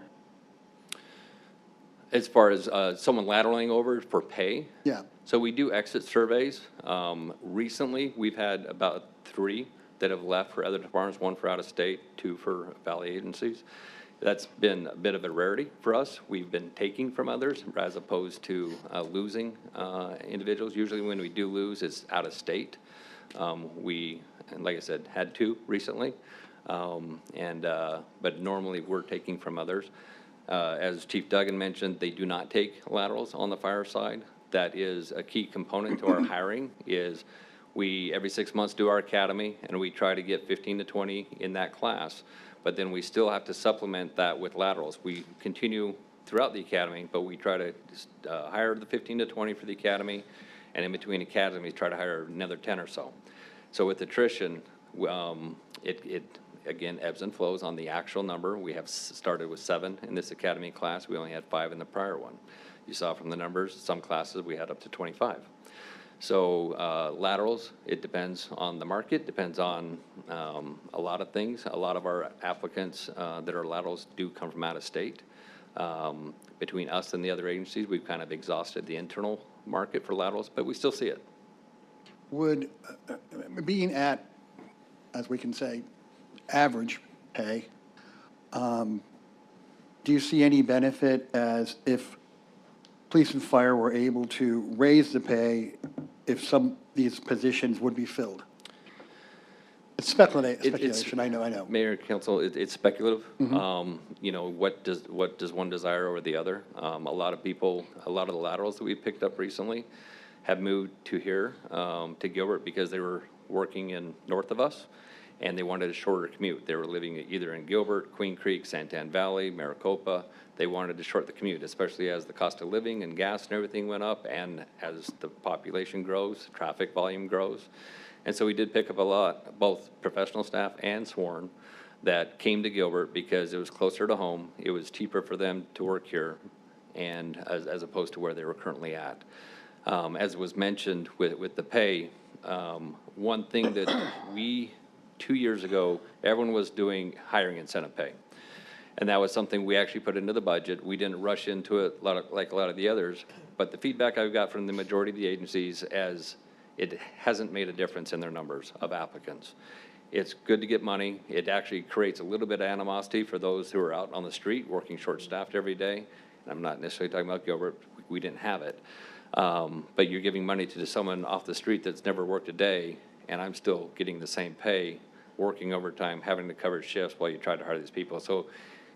As far as someone lateraling over for pay?
Yeah.
So we do exit surveys. Recently, we've had about 3 that have left for other departments, 1 for out of state, 2 for valley agencies. That's been a bit of a rarity for us. We've been taking from others as opposed to losing individuals. Usually when we do lose, it's out of state. We, and like I said, had 2 recently, but normally we're taking from others. As Chief Duggan mentioned, they do not take laterals on the fire side. That is a key component to our hiring. Is we every 6 months do our academy, and we try to get 15 to 20 in that class. But then we still have to supplement that with laterals. We continue throughout the academy, but we try to hire the 15 to 20 for the academy, and in between academies, try to hire another 10 or so. So with attrition, it again ebbs and flows on the actual number. We have started with 7 in this academy class. We only had 5 in the prior one. You saw from the numbers, some classes we had up to 25. So laterals, it depends on the market, depends on a lot of things. A lot of our applicants that are laterals do come from out of state. Between us and the other agencies, we've kind of exhausted the internal market for laterals, but we still see it.
Would, being at, as we can say, average pay, do you see any benefit as if police and fire were able to raise the pay if some of these positions would be filled? It's speculation, I know.
Mayor, Council, it's speculative. You know, what does one desire over the other? A lot of people, a lot of the laterals that we picked up recently have moved to here, to Gilbert, because they were working in north of us, and they wanted a shorter commute. They were living either in Gilbert, Queen Creek, Santan Valley, Maricopa. They wanted to shorten the commute, especially as the cost of living and gas and everything went up, and as the population grows, traffic volume grows. And so we did pick up a lot, both professional staff and sworn, that came to Gilbert because it was closer to home. It was cheaper for them to work here, and as opposed to where they were currently at. As was mentioned with the pay, one thing that we, 2 years ago, everyone was doing hiring incentive pay. And that was something we actually put into the budget. We didn't rush into it like a lot of the others. But the feedback I've got from the majority of the agencies as it hasn't made a difference in their numbers of applicants. It's good to get money. It actually creates a little bit of animosity for those who are out on the street working short-staffed every day. And I'm not necessarily talking about Gilbert. We didn't have it. But you're giving money to someone off the street that's never worked a day, and I'm still getting the same pay, working overtime, having to cover shifts while you try to hire these people. So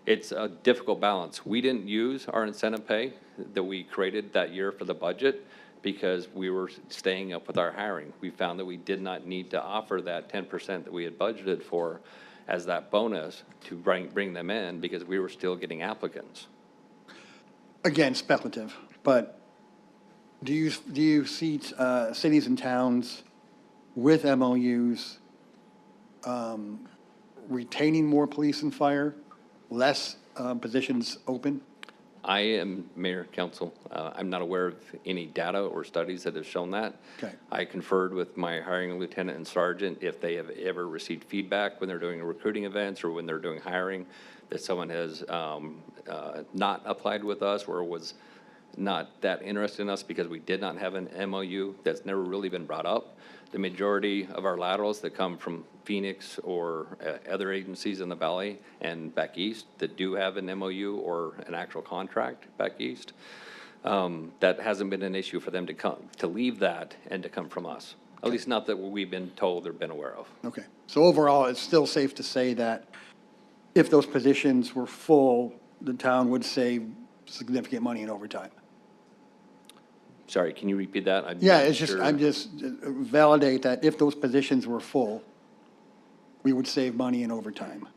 it's a difficult balance. We didn't use our incentive pay that we created that year for the budget because we were staying up with our hiring. We found that we did not need to offer that 10% that we had budgeted for as that bonus to bring them in because we were still getting applicants.
Again, speculative, but do you see cities and towns with MOUs retaining more police and fire, less positions open?
I am Mayor, Council. I'm not aware of any data or studies that have shown that.
Okay.
I conferred with my hiring lieutenant and sergeant if they have ever received feedback when they're doing recruiting events or when they're doing hiring that someone has not applied with us or was not that interested in us because we did not have an MOU. That's never really been brought up. The majority of our laterals that come from Phoenix or other agencies in the valley and back east that do have an MOU or an actual contract back east, that hasn't been an issue for them to come to leave that and to come from us. At least not that we've been told or been aware of.
Okay. So overall, it's still safe to say that if those positions were full, the town would save significant money in overtime.
Sorry, can you repeat that?
I'm just validate that if those positions were full, we would save money in overtime.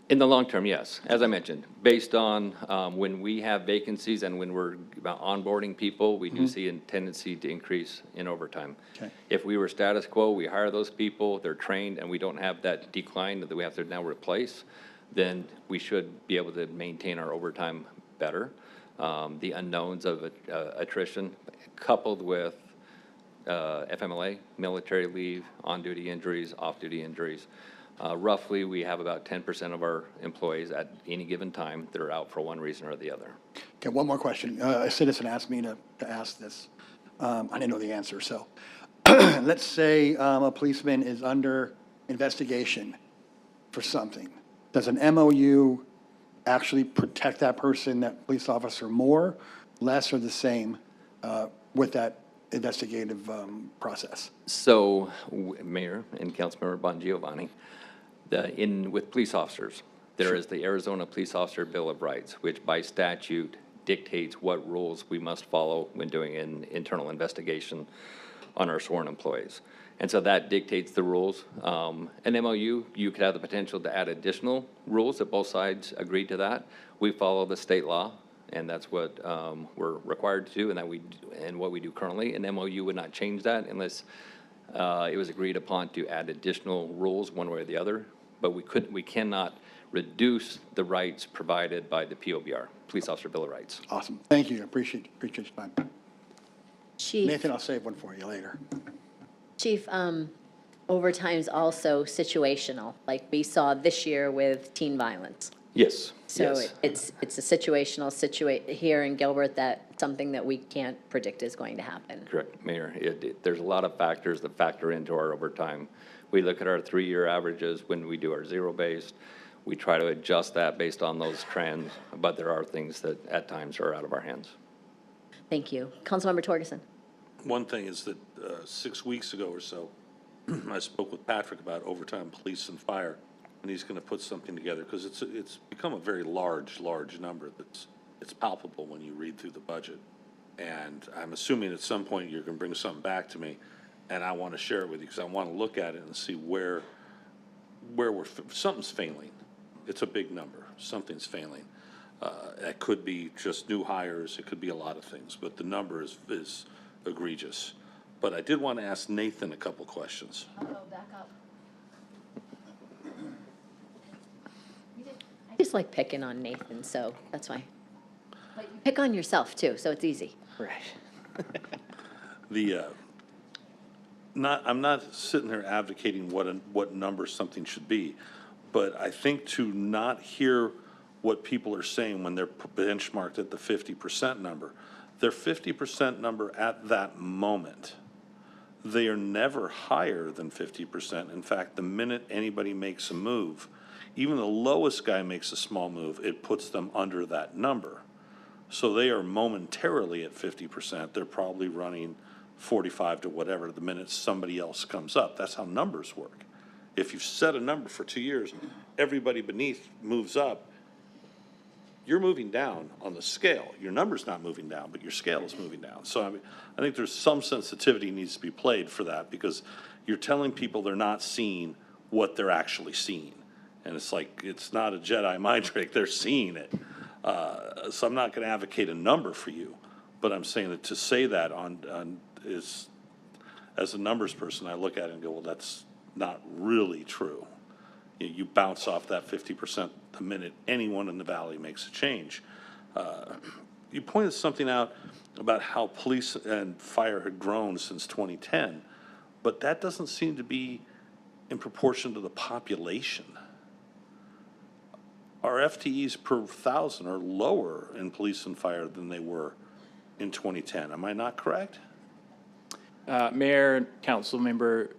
In the long term, yes. As I mentioned, based on when we have vacancies and when we're onboarding people, we do see a tendency to increase in overtime.
Okay.
If we were status quo, we hire those people, they're trained, and we don't have that decline that we have to now replace, then we should be able to maintain our overtime better. The unknowns of attrition coupled with FMLA, military leave, on-duty injuries, off-duty injuries. Roughly, we have about 10% of our employees at any given time that are out for one reason or the other.
Okay, one more question. A citizen asked me to ask this. I didn't know the answer, so. Let's say a policeman is under investigation for something, does an MOU actually protect that person, that police officer, more, less, or the same with that investigative process?
So, Mayor and Councilmember Bongiovanni, with police officers, there is the Arizona Police Officer Bill of Rights, which by statute dictates what rules we must follow when doing an internal investigation on our sworn employees. And so that dictates the rules. An MOU, you could have the potential to add additional rules if both sides agree to that. We follow the state law, and that's what we're required to do, and what we do currently. An MOU would not change that unless it was agreed upon to add additional rules one way or the other. But we cannot reduce the rights provided by the POBR, Police Officer Bill of Rights.
Awesome. Thank you. I appreciate your time.
Chief.
Nathan, I'll save one for you later.
Chief, overtime's also situational, like we saw this year with teen violence.
Yes.
So
yes.
it's a situational here in Gilbert, that something that we can't predict is going to happen.
Correct, Mayor. There's a lot of factors that factor into our overtime. We look at our 3-year averages when we do our zero-based. We try to adjust that based on those trends, but there are things that at times are out of our hands.
Thank you. Councilmember Torgerson.
One thing is that 6 weeks ago or so, I spoke with Patrick about overtime police and fire, and he's going to put something together because it's become a very large number it's palpable when you read through the budget. And I'm assuming at some point you're going to bring something back to me, and I want to share it with you because I want to look at it and see where something's failing. It's a big number. Something's failing. It could be just new hires. It could be a lot of things, but the number is egregious. But I did want to ask Nathan a couple questions.
I'll go back up. I just like picking on Nathan, so that's why. But you pick on yourself too, so it's easy.
Right.
I'm not sitting here advocating what number something should be, but I think to not hear what people are saying when they're benchmarked at the 50% number, their 50% number at that moment, they are never higher than 50%. In fact, the minute anybody makes a move, even the lowest guy makes a small move, it puts them under that number. So they are momentarily at 50%. They're probably running 45 to whatever the minute somebody else comes up. That's how numbers work. If you've set a number for 2 years, everybody beneath moves up, you're moving down on the scale. Your number's not moving down, but your scale is moving down. So I think there's some sensitivity needs to be played for that, because you're telling people they're not seeing what they're actually seeing. And it's like, it's not a Jedi mind trick, they're seeing it. So I'm not gonna advocate a number for you, but I'm saying that to say that is, as a numbers person, I look at it and go, well, that's not really true. You bounce off that 50% the minute anyone in the valley makes a change. You pointed something out about how police and fire had grown since 2010, but that doesn't seem to be in proportion to the population. Our FTEs per 1,000 are lower in police and fire than they were in 2010. Am I not correct?
Mayor, council member,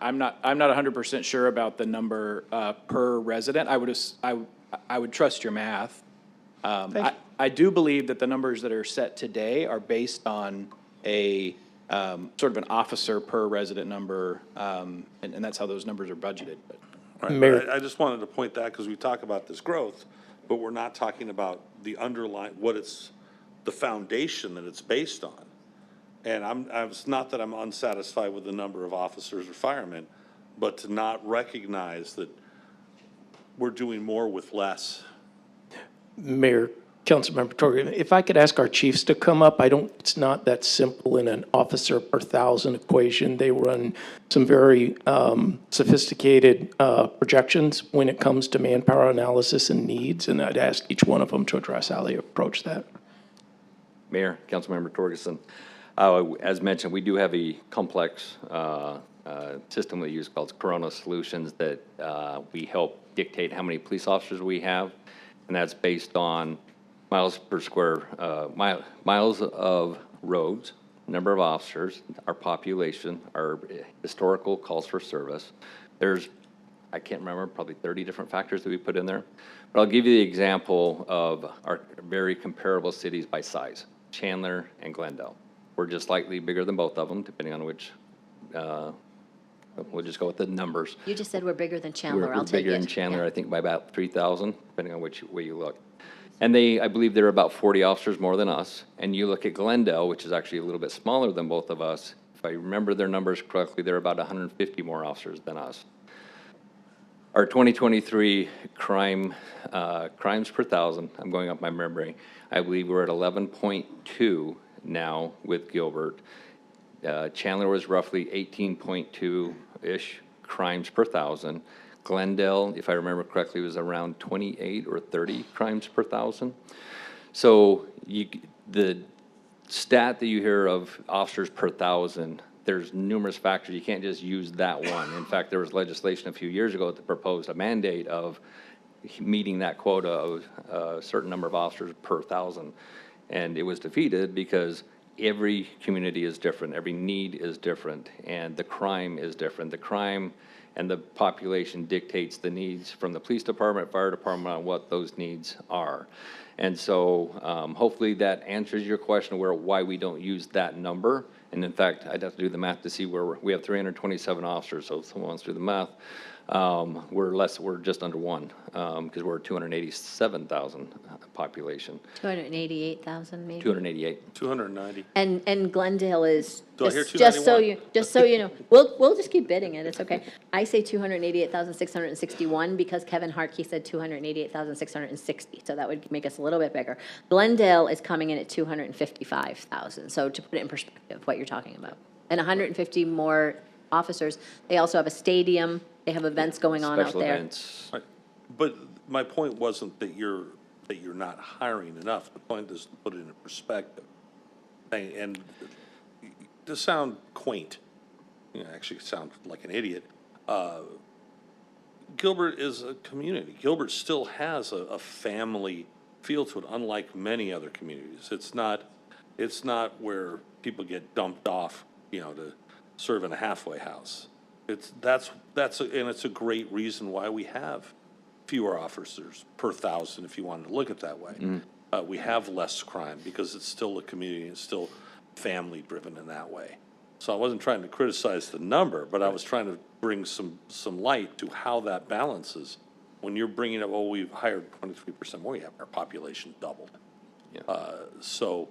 I'm not 100% sure about the number per resident. I would trust your math. I do believe that the numbers that are set today are based on a sort of an officer per resident number, and that's how those numbers are budgeted. But.
Right, Mayor. I just wanted to point that because we talk about this growth, but we're not talking about the underlying, the foundation that it's based on. And it's not that I'm unsatisfied with the number of officers or firemen, but to not recognize that we're doing more with less.
Mayor, Councilmember Torgerson, if I could ask our chiefs to come up, it's not that simple in an officer per 1,000 equation. They run some very sophisticated projections when it comes to manpower analysis and needs, and I'd ask each one of them to address how they approach that.
Mayor, Councilmember Torgerson, as mentioned, we do have a complex system we use called Corona Solutions that we help dictate how many police officers we have, and that's based on miles per square, miles of roads, number of officers, our population, our historical calls for service. There's, I can't remember, probably 30 different factors that we put in there. But I'll give you the example of our very comparable cities by size, Chandler and Glendale. We're just slightly bigger than both of them, depending on which, we'll just go with the numbers.
You just said we're bigger than Chandler, I'll
We're
take it.
bigger in Chandler,
Yeah.
I think, by about 3,000, depending on which way you look. And they, I believe they're about 40 officers more than us. And you look at Glendale, which is actually a little bit smaller than both of us. If I remember their numbers correctly, they're about 150 more officers than us. Our 2023 crimes per thousand, I'm going off my memory, I believe we're at 11.2 now with Gilbert. Chandler was roughly 18.2-ish crimes per thousand. Glendale, if I remember correctly, was around 28 or 30 crimes per thousand. So the stat that you hear of officers per thousand, there's numerous factors. You can't just use that one. In fact, there was legislation a few years ago that proposed a mandate of meeting that quota of a certain number of officers per thousand. And it was defeated because every community is different, every need is different, and the crime is different. The crime and the population dictates the needs from the police department, fire department on what those needs are. And so hopefully that answers your question why we don't use that number. And in fact, I'd have to do the math to see where we have 327 officers, so if someone wants to do the math, we're just under one, because we're 287,000 population,
288,000 maybe?
288.
290.
And Glendale is,
Do I hear
just so
291?
just so you know, we'll just keep bidding it, it's okay. I say 288,661 because Kevin Harkey said 288,660, so that would make us a little bit bigger. Glendale is coming in at 255,000, so to put it in perspective, what you're talking about. And 150 more officers. They also have a stadium, they have events going on out
Special
there.
events.
Right. But my point wasn't that you're not hiring enough. The point is to put it in perspective. And to sound quaint, actually sound like an idiot, Gilbert is a community. Gilbert still has a family feel to it, unlike many other communities. It's not where people get dumped off, to serve in a halfway house. And it's a great reason why we have fewer officers per thousand, if you wanted to look at it that way. We have less crime because it's still a community, it's still family driven in that way. So I wasn't trying to criticize the number, but I was trying to bring some light to how that balances. When you're bringing up, we've hired 23% more, our population doubled. So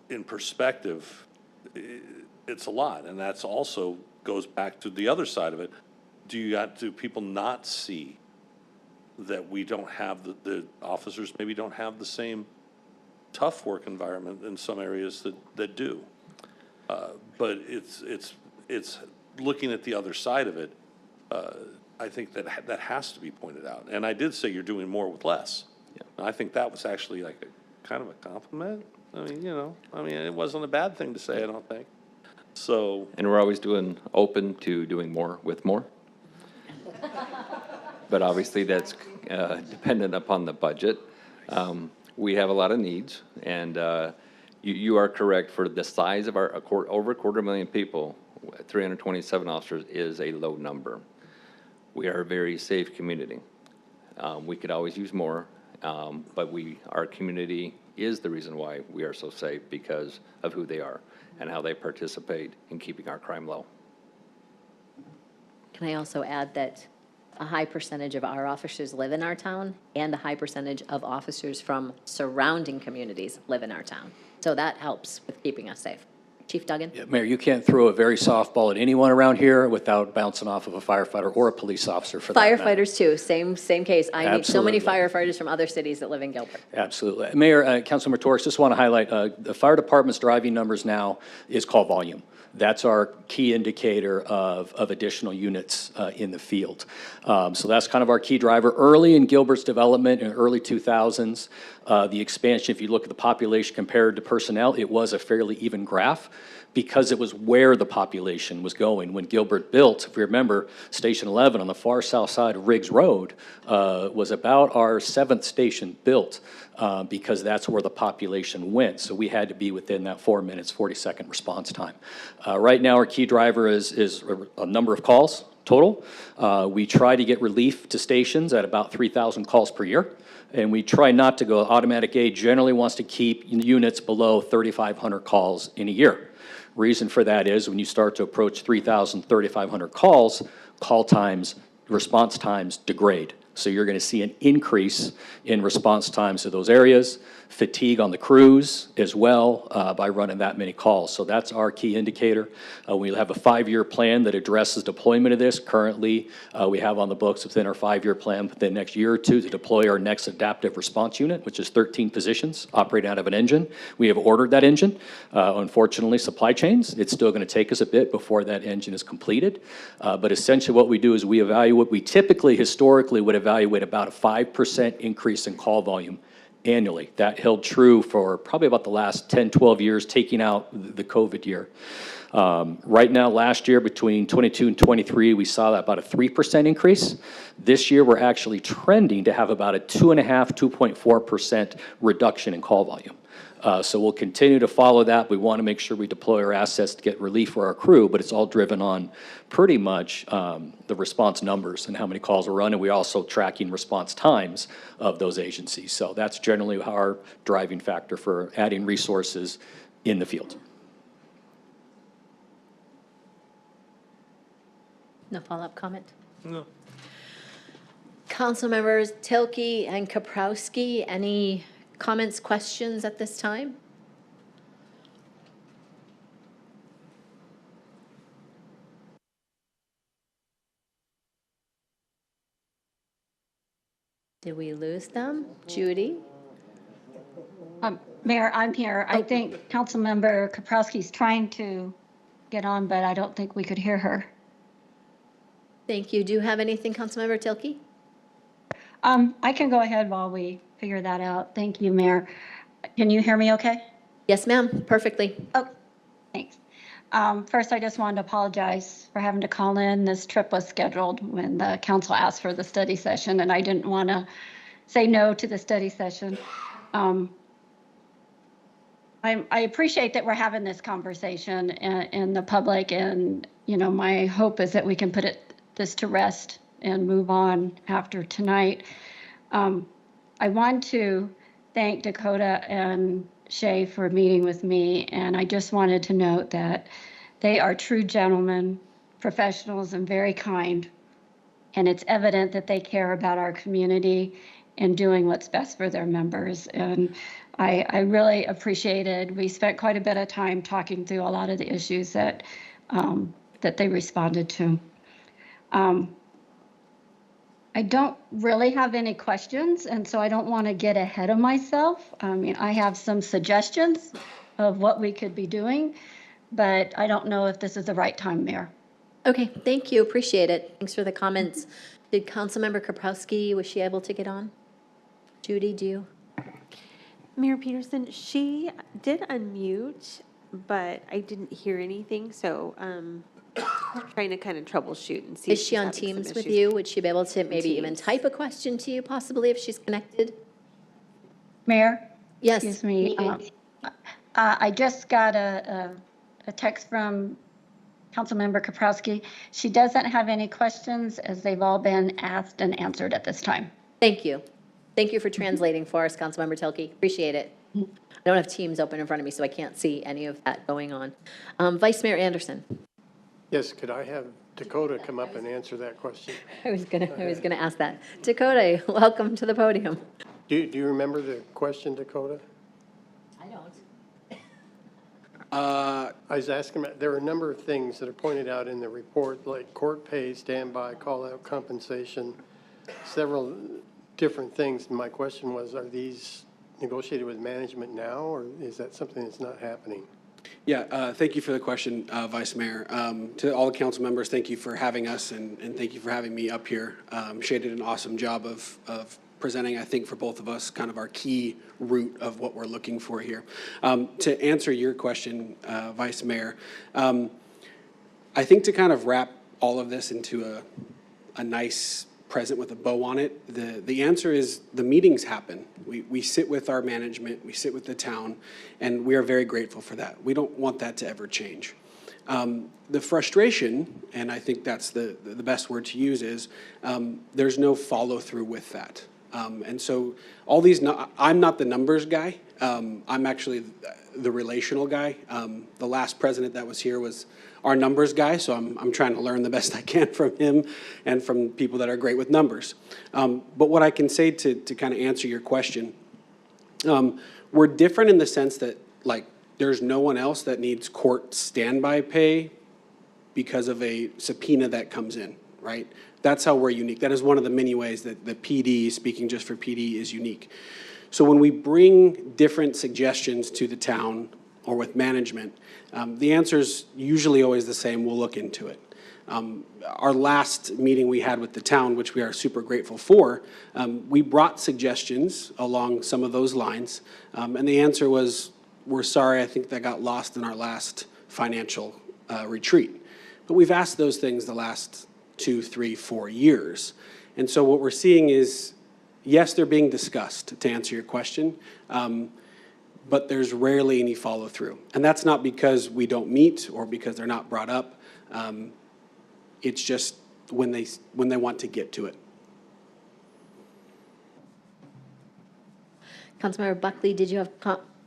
in perspective, it's a lot, and that's also goes back to the other side of it. Do people not see that we don't have the officers maybe don't have the same tough work environment in some areas that do? But it's looking at the other side of it. I think that has to be pointed out. And I did say you're doing more with less. I think that was actually like kind of a compliment. I mean, it wasn't a bad thing to say, I don't think. So.
And we're always open to doing more with more. But obviously, that's dependent upon the budget. We have a lot of needs, and you are correct. For the size of our over 250,000 people, 327 officers is a low number. We are a very safe community. We could always use more, but our community is the reason why we are so safe, because of who they are and how they participate in keeping our crime low.
Can I also add that a high percentage of our officers live in our town, and a high percentage of officers from surrounding communities live in our town. So that helps with keeping us safe. Chief Duggan?
Yeah, Mayor, you can't throw a very softball at anyone around here without bouncing off of a firefighter or a police officer for that matter.
Firefighters too, same case. I meet so many
Absolutely.
firefighters from other cities that live in Gilbert.
Absolutely. Mayor, Councilmember Torres, just want to highlight, the fire department's driving numbers now is call volume. That's our key indicator of additional units in the field. So that's kind of our key driver. Early in Gilbert's development in the early 2000s, The expansion, if you look at the population compared to personnel, it was a fairly even graph because it was where the population was going. When Gilbert built, if you remember, Station 11 on the far south side of Riggs Road was about our 7th station built because that's where the population went. So we had to be within that 4 minutes, 40-second response time. Right now, our key driver is a number of calls total. We try to get relief to stations at about 3,000 calls per year. And we try not to go, automatic aid generally wants to keep units below 3,500 calls in a year. Reason for that is when you start to approach 3,000, 3,500 calls, call times, response times degrade. So you're going to see an increase in response times to those areas, fatigue on the crews as well by running that many calls. So that's our key indicator. We have a 5-year plan that addresses deployment of this. Currently, we have on the books within our 5-year plan within the next year or two to deploy our next adaptive response unit, which is 13 positions operating out of an engine. We have ordered that engine. Unfortunately, supply chains, it's still going to take us a bit before that engine is completed. But essentially what we do is we evaluate, we typically historically would evaluate about a 5% increase in call volume annually. That held true for probably about the last 10, 12 years, taking out the COVID year. Right now, last year, between 22 and 23, we saw that about a 3% increase. This year, we're actually trending to have about a 2.5%, 2.4% reduction in call volume. So we'll continue to follow that. We want to make sure we deploy our assets to get relief for our crew, but it's all driven on pretty much the response numbers and how many calls we're running. We're also tracking response times of those agencies. So that's generally our driving factor for adding resources in the field.
No follow-up comment?
No.
Council members Tilke and Kaprowski, any comments, questions at this time? Did we lose them? Judy?
Mayor, I'm here. I think Councilmember Kaprowski's trying to get on, but I don't think we could hear her.
Thank you. Do you have anything, Councilmember Tilke?
I can go ahead while we figure that out. Thank you, Mayor. Can you hear me okay?
Yes, ma'am. Perfectly.
Oh, thanks. First, I just wanted to apologize for having to call in. This trip was scheduled when the council asked for the study session, and I didn't want to say no to the study session. I appreciate that we're having this conversation in the public, and my hope is that we can put this to rest and move on after tonight. I want to thank Dakota and Shay for meeting with me, and I just wanted to note that they are true gentlemen, professionals, and very kind, and it's evident that they care about our community and doing what's best for their members. And I really appreciated, we spent quite a bit of time talking through a lot of the issues that they responded to. I don't really have any questions, and so I don't want to get ahead of myself. I mean, I have some suggestions of what we could be doing, but I don't know if this is the right time, Mayor.
Okay, thank you. Appreciate it. Thanks for the comments. Did Councilmember Kaprowski, was she able to get on? Judy, do you?
Mayor Peterson, she did unmute, but I didn't hear anything, so trying to kind of troubleshoot and see.
Is she on Teams with you? Would she be able to maybe even type a question to you possibly if she's connected?
Mayor?
Yes.
Excuse me. I just got a text from Councilmember Kaprowski. She doesn't have any questions as they've all been asked and answered at this time.
Thank you. Thank you for translating for us, Councilmember Tilke. Appreciate it. I don't have Teams open in front of me, so I can't see any of that going on. Vice Mayor Anderson.
Yes, could I have Dakota come up and answer that question?
I was gonna ask that. Dakota, welcome to the podium.
Do you remember the question, Dakota?
I don't.
I was asking, there are a number of things that are pointed out in the report, like court pay, standby, call-out compensation, several different things. My question was, are these negotiated with management now, or is that something that's not happening?
Yeah, thank you for the question, Vice Mayor. To all the council members, thank you for having us, and thank you for having me up here. Shay did an awesome job of presenting, I think, for both of us, kind of our key root of what we're looking for here. To answer your question, Vice Mayor, I think to kind of wrap all of this into a nice present with a bow on it, the answer is the meetings happen. We sit with our management, we sit with the town, and we are very grateful for that. We don't want that to ever change. The frustration, and I think that's the best word to use, is there's no follow-through with that. And so all these, I'm not the numbers guy. I'm actually the relational guy. The last president that was here was our numbers guy, so I'm trying to learn the best I can from him and from people that are great with numbers. But what I can say to kind of answer your question, we're different in the sense that, like, there's no one else that needs court standby pay because of a subpoena that comes in, right? That's how we're unique. That is one of the many ways that the PD, speaking just for PD, is unique. So when we bring different suggestions to the town or with management, the answer's usually always the same: we'll look into it. Our last meeting we had with the town, which we are super grateful for, we brought suggestions along some of those lines, and the answer was, we're sorry, I think that got lost in our last financial retreat. But we've asked those things the last 2, 3, 4 years. And so what we're seeing is, yes, they're being discussed, to answer your question, but there's rarely any follow-through. And that's not because we don't meet or because they're not brought up. It's just when they want to get to it.
Councilmember Buckley, did you have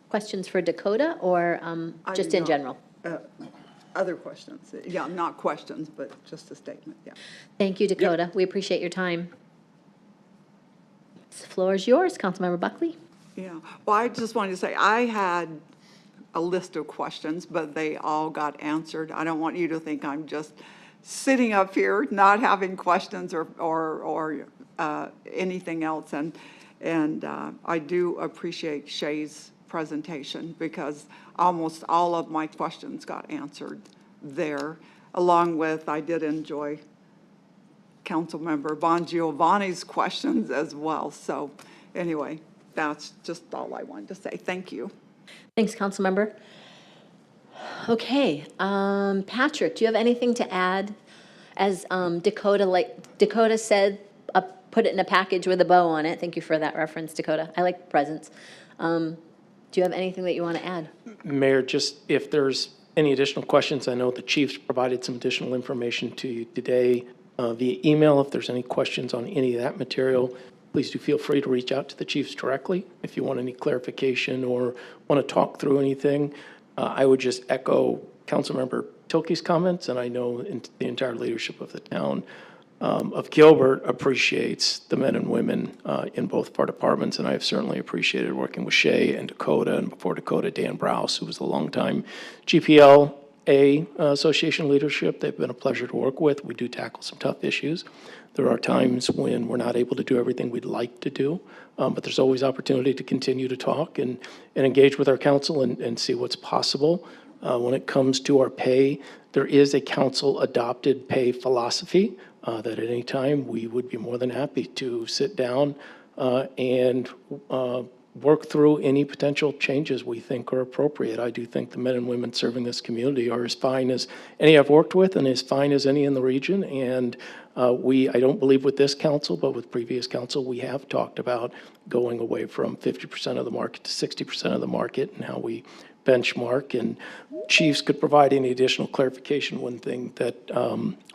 questions for Dakota or just in general?
Other questions. Yeah, not questions, but just a statement, yeah.
Thank you, Dakota. We appreciate your time. The floor is yours, Councilmember Buckley.
Yeah, well, I just wanted to say, I had a list of questions, but they all got answered. I don't want you to think I'm just sitting up here not having questions or anything else. And I do appreciate Shay's presentation, because almost all of my questions got answered there, along with, I did enjoy Councilmember Bongiovanni's questions as well. So anyway, that's just all I wanted to say. Thank you.
Thanks, Councilmember. Okay, Patrick, do you have anything to add? As Dakota said, put it in a package with a bow on it. Thank you for that reference, Dakota. I like presents. Do you have anything that you want to add?
Mayor, just if there's any additional questions, I know the chiefs provided some additional information to you today via email. If there's any questions on any of that material, please do feel free to reach out to the chiefs directly if you want any clarification or want to talk through anything. I would just echo Councilmember Tilke's comments, and I know the entire leadership of the town of Gilbert appreciates the men and women in both of our departments, and I have certainly appreciated working with Shay and Dakota, and before Dakota, Dan Browse, who was a longtime GPLA association leadership. They've been a pleasure to work with. We do tackle some tough issues. There are times when we're not able to do everything we'd like to do, but there's always opportunity to continue to talk and engage with our council and see what's possible. When it comes to our pay, there is a council-adopted pay philosophy that at any time we would be more than happy to sit down and work through any potential changes we think are appropriate. I do think the men and women serving this community are as fine as any I've worked with and as fine as any in the region. And I don't believe with this council, but with previous council, we have talked about going away from 50% of the market to 60% of the market and how we benchmark. And chiefs could provide any additional clarification. One thing that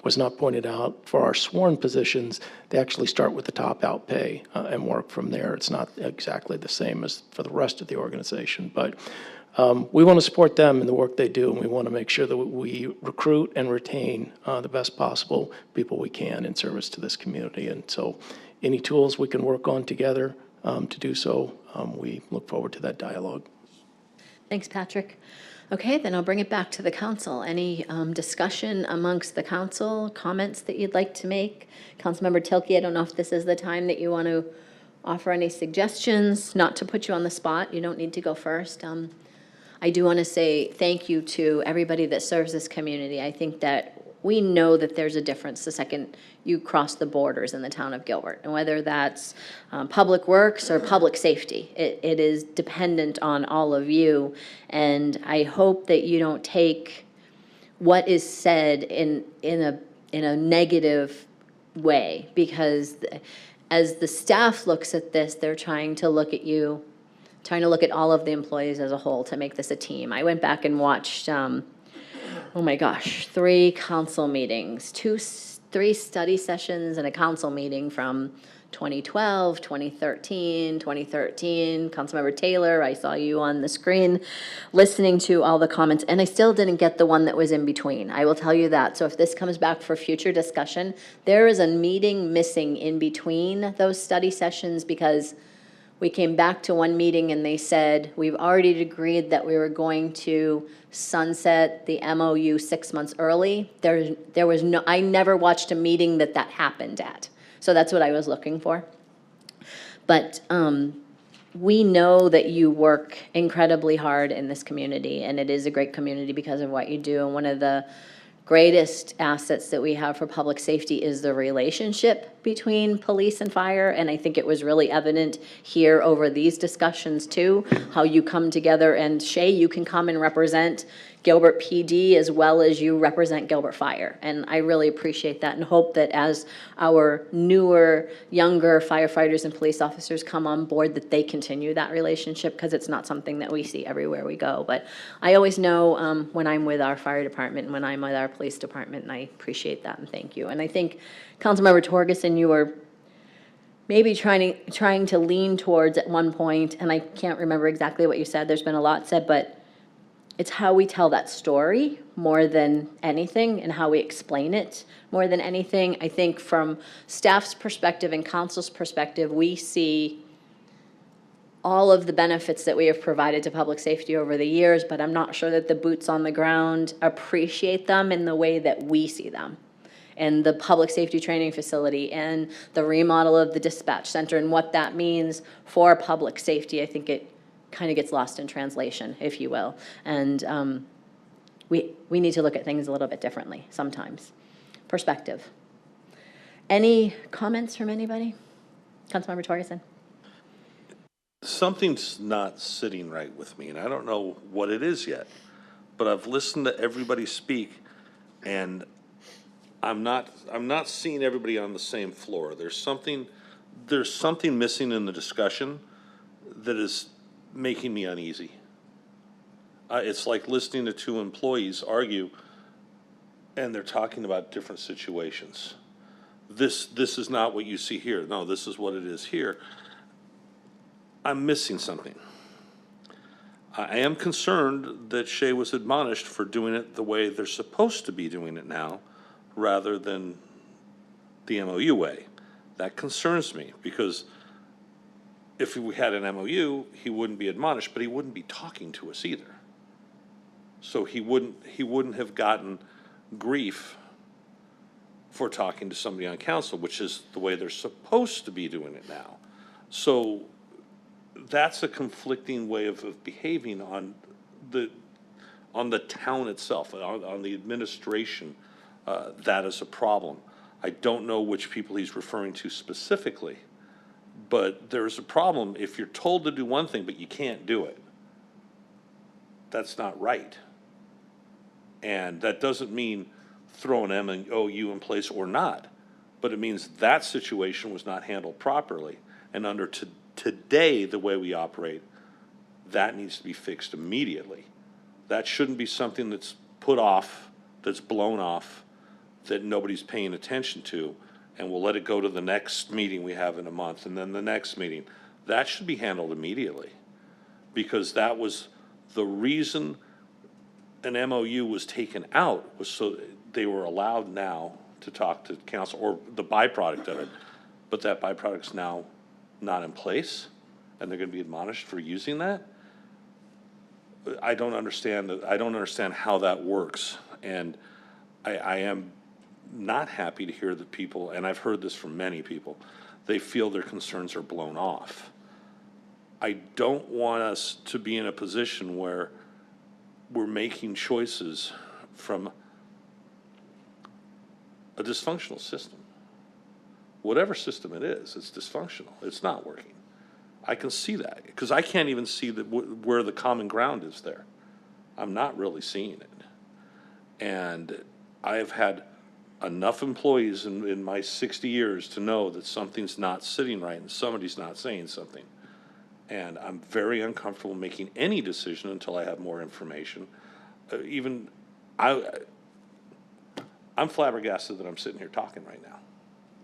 was not pointed out for our sworn positions, they actually start with the top out pay and work from there. It's not exactly the same as for the rest of the organization, but we want to support them in the work they do, and we want to make sure that we recruit and retain the best possible people we can in service to this community. And so any tools we can work on together to do so, we look forward to that dialogue.
Thanks, Patrick. Okay, then I'll bring it back to the council. Any discussion amongst the council, comments that you'd like to make? Councilmember Tilke, I don't know if this is the time that you want to offer any suggestions, not to put you on the spot. You don't need to go first. I do want to say thank you to everybody that serves this community. I think that we know that there's a difference the second you cross the borders in the town of Gilbert. And whether that's public works or public safety, it is dependent on all of you. And I hope that you don't take what is said in a negative way, because as the staff looks at this, they're trying to look at you, trying to look at all of the employees as a whole to make this a team. I went back and watched, oh my gosh, 3 council meetings, 3 study sessions and a council meeting from 2012, 2013, 2013. Councilmember Taylor, I saw you on the screen listening to all the comments, and I still didn't get the one that was in between. I will tell you that. So if this comes back for future discussion, there is a meeting missing in between those study sessions, because we came back to one meeting and they said, we've already agreed that we were going to sunset the MOU 6 months early. There was no, I never watched a meeting that happened at. So that's what I was looking for. But we know that you work incredibly hard in this community, and it is a great community because of what you do. And one of the greatest assets that we have for public safety is the relationship between police and fire. And I think it was really evident here over these discussions too, how you come together. And Shay, you can come and represent Gilbert PD as well as you represent Gilbert Fire. And I really appreciate that, and hope that as our newer, younger firefighters and police officers come on board, that they continue that relationship, because it's not something that we see everywhere we go. But I always know when I'm with our fire department and when I'm with our police department, and I appreciate that, and thank you. And I think, Councilmember Torgerson, you were maybe trying to lean towards at one point, and I can't remember exactly what you said, there's been a lot said, but it's how we tell that story more than anything, and how we explain it more than anything. I think from staff's perspective and council's perspective, we see all of the benefits that we have provided to public safety over the years, but I'm not sure that the boots on the ground appreciate them in the way that we see them. And the public safety training facility and the remodel of the dispatch center and what that means for public safety, I think it kind of gets lost in translation, if you will. And we need to look at things a little bit differently sometimes. Perspective. Any comments from anybody? Councilmember Torgerson.
Something's not sitting right with me, and I don't know what it is yet. But I've listened to everybody speak, and I'm not seeing everybody on the same floor. There's something missing in the discussion that is making me uneasy. It's like listening to 2 employees argue, and they're talking about different situations. This is not what you see here. No, this is what it is here. I'm missing something. I am concerned that Shay was admonished for doing it the way they're supposed to be doing it now, rather than the MOU way. That concerns me, because if we had an MOU, he wouldn't be admonished, but he wouldn't be talking to us either. So he wouldn't have gotten grief for talking to somebody on council, which is the way they're supposed to be doing it now. So that's a conflicting way of behaving on the town itself, on the administration. That is a problem. I don't know which people he's referring to specifically, but there's a problem if you're told to do one thing but you can't do it. That's not right. And that doesn't mean throw an MOU in place or not, but it means that situation was not handled properly. And under today, the way we operate, that needs to be fixed immediately. That shouldn't be something that's put off, that's blown off, that nobody's paying attention to, and we'll let it go to the next meeting we have in a month, and then the next meeting. That should be handled immediately, because that was the reason an MOU was taken out, was so they were allowed now to talk to council, or the byproduct of it, but that byproduct's now not in place, and they're gonna be admonished for using that. I don't understand how that works, and I am not happy to hear that people, and I've heard this from many people, they feel their concerns are blown off. I don't want us to be in a position where we're making choices from a dysfunctional system. Whatever system it is, it's dysfunctional. It's not working. I can see that because I can't even see where the common ground is there. I'm not really seeing it. And I have had enough employees in my 60 years to know that something's not sitting right and somebody's not saying something. And I'm very uncomfortable making any decision until I have more information. I'm flabbergasted that I'm sitting here talking right now.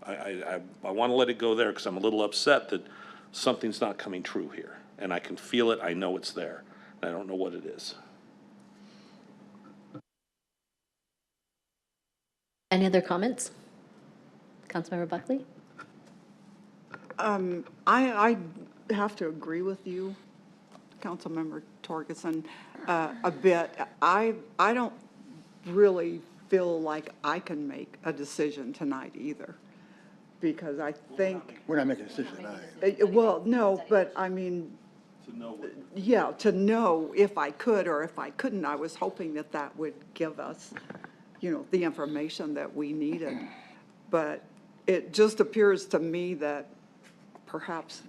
I want to let it go there because I'm a little upset that something's not coming true here. And I can feel it, I know it's there, and I don't know what it is.
Any other comments? Councilmember Buckley?
I have to agree with you, Councilmember Torgerson, a bit. I don't really feel like I can make a decision tonight either, because I think,
We're not making a decision tonight.
well, no, but I mean, yeah, to know if I could or if I couldn't, I was hoping that that would give us, the information that we needed. But it just appears to me that perhaps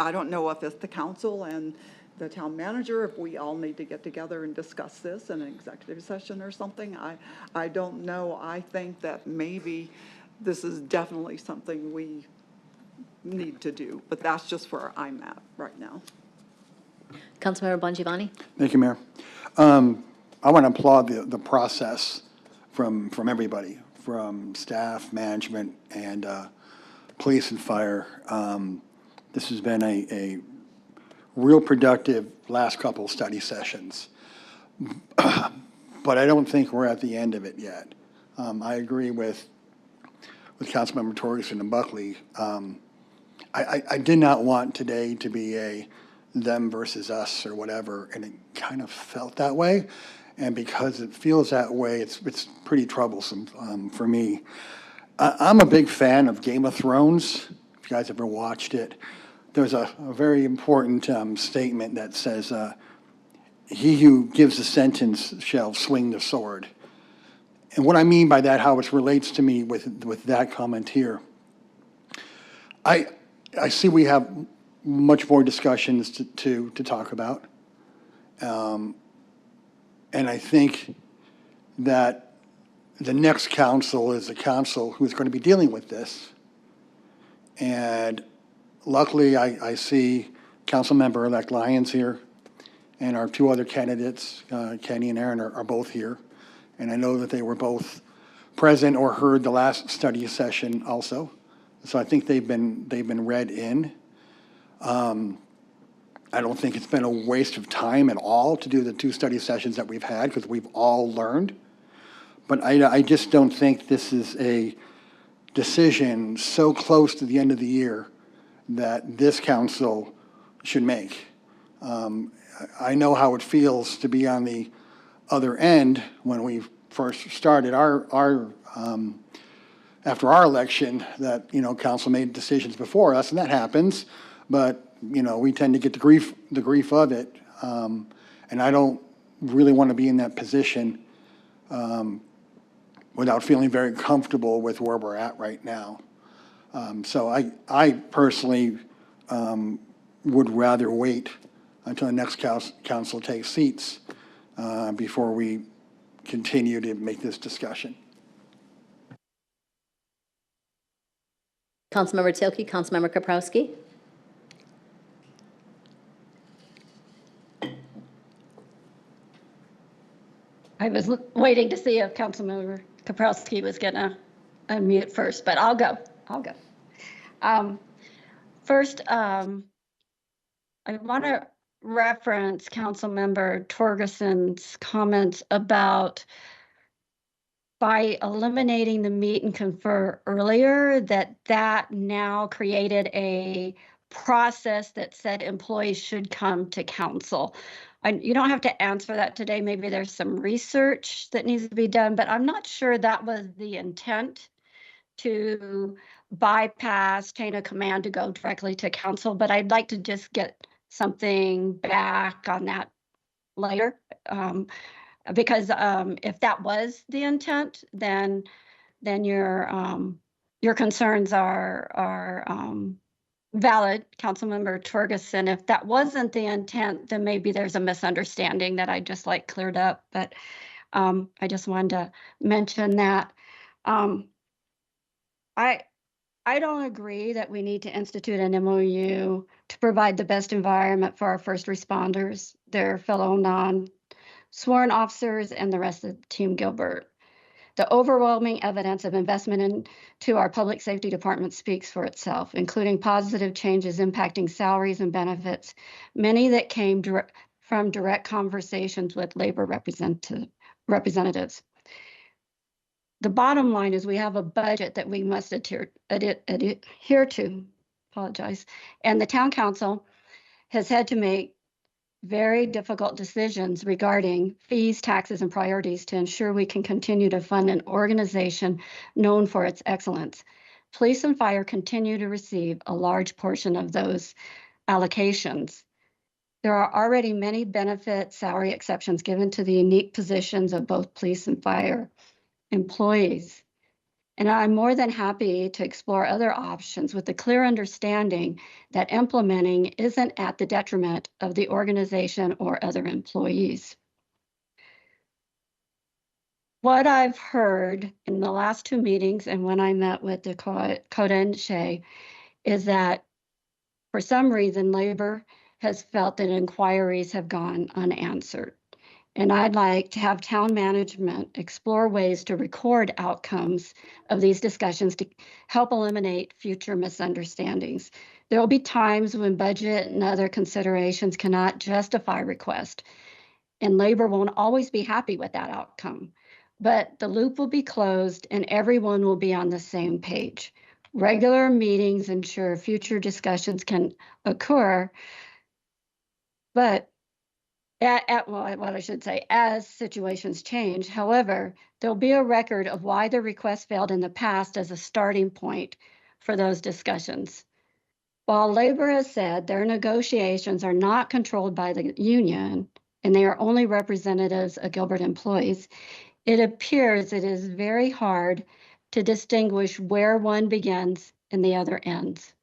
I don't know if it's the council and the town manager, if we all need to get together and discuss this in an executive session or something. I don't know. I think that maybe this is definitely something we need to do, but that's just where I'm at right now.
Councilmember Bongiovanni?
Thank you, Mayor. I want to applaud the process from everybody, from staff, management, and police and fire. This has been a real productive last couple study sessions. But I don't think we're at the end of it yet. I agree with Councilmember Torgerson and Buckley. I did not want today to be a them versus us or whatever, and it kind of felt that way. And because it feels that way, it's pretty troublesome for me. I'm a big fan of Game of Thrones. If you guys ever watched it, there's a very important statement that says, he who gives the sentence shall swing the sword. And what I mean by that, how it relates to me with that comment here, I see we have much more discussions to talk about. And I think that the next council is a council who's going to be dealing with this. And luckily, I see Councilmember-elect Lyons here, and our two other candidates, Kenny and Aaron, are both here. And I know that they were both present or heard the last study session also. So I think they've been read in. I don't think it's been a waste of time at all to do the two study sessions that we've had, because we've all learned. But I just don't think this is a decision so close to the end of the year that this council should make. I know how it feels to be on the other end when we first started after our election, that, council made decisions before us, and that happens, but, we tend to get the grief of it. And I don't really want to be in that position without feeling very comfortable with where we're at right now. So I personally would rather wait until the next council takes seats before we continue to make this discussion.
Councilmember Tilke, Councilmember Kaprowski?
I was waiting to see if Councilmember Kaprowski was going to unmute first, but I'll go. First, I want to reference Councilmember Torgerson's comments about by eliminating the meet and confer earlier, that now created a process that said employees should come to council. You don't have to answer that today. Maybe there's some research that needs to be done, but I'm not sure that was the intent, to bypass chain of command to go directly to council. But I'd like to just get something back on that later. Because if that was the intent, then your concerns are valid, Councilmember Torgerson. If that wasn't the intent, then maybe there's a misunderstanding that I just like cleared up. But I just wanted to mention that. I don't agree that we need to institute an MOU to provide the best environment for our first responders, their fellow non-sworn officers, and the rest of Team Gilbert. The overwhelming evidence of investment into our public safety department speaks for itself, including positive changes impacting salaries and benefits, many that came from direct conversations with labor representatives. The bottom line is we have a budget that we must adhere to, and the town council has had to make very difficult decisions regarding fees, taxes, and priorities to ensure we can continue to fund an organization known for its excellence. Police and fire continue to receive a large portion of those allocations. There are already many benefit salary exceptions given to the unique positions of both police and fire employees. And I'm more than happy to explore other options with the clear understanding that implementing isn't at the detriment of the organization or other employees. What I've heard in the last two meetings and when I met with Dakota and Shay is that for some reason, labor has felt that inquiries have gone unanswered. And I'd like to have town management explore ways to record outcomes of these discussions to help eliminate future misunderstandings. There will be times when budget and other considerations cannot justify request, and labor won't always be happy with that outcome. But the loop will be closed and everyone will be on the same page. Regular meetings ensure future discussions can occur, but as situations change. However, there'll be a record of why the request failed in the past as a starting point for those discussions. While labor has said their negotiations are not controlled by the union and they are only representatives of Gilbert employees, it appears it is very hard to distinguish where one begins and the other ends.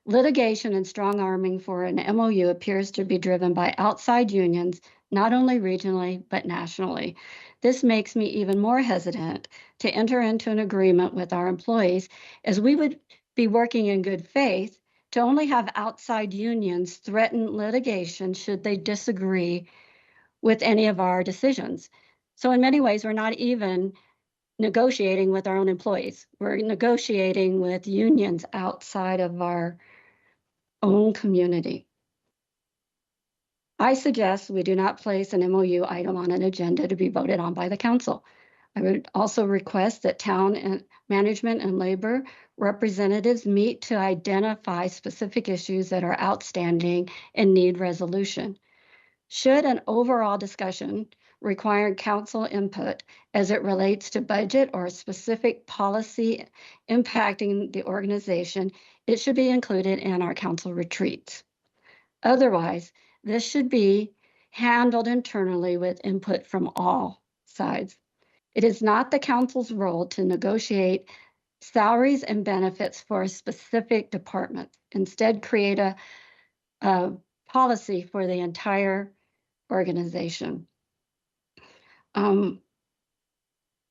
Litigation and strong arming for an MOU appears to be driven by outside unions, not only regionally, but nationally. This makes me even more hesitant to enter into an agreement with our employees, as we would be working in good faith to only have outside unions threaten litigation should they disagree with any of our decisions. So in many ways, we're not even negotiating with our own employees. We're negotiating with unions outside of our own community. I suggest we do not place an MOU item on an agenda to be voted on by the council. I would also request that town and management and labor representatives meet to identify specific issues that are outstanding and need resolution. Should an overall discussion require council input as it relates to budget or a specific policy impacting the organization, it should be included in our council retreats. Otherwise, this should be handled internally with input from all sides. It is not the council's role to negotiate salaries and benefits for a specific department. Instead, create a policy for the entire organization.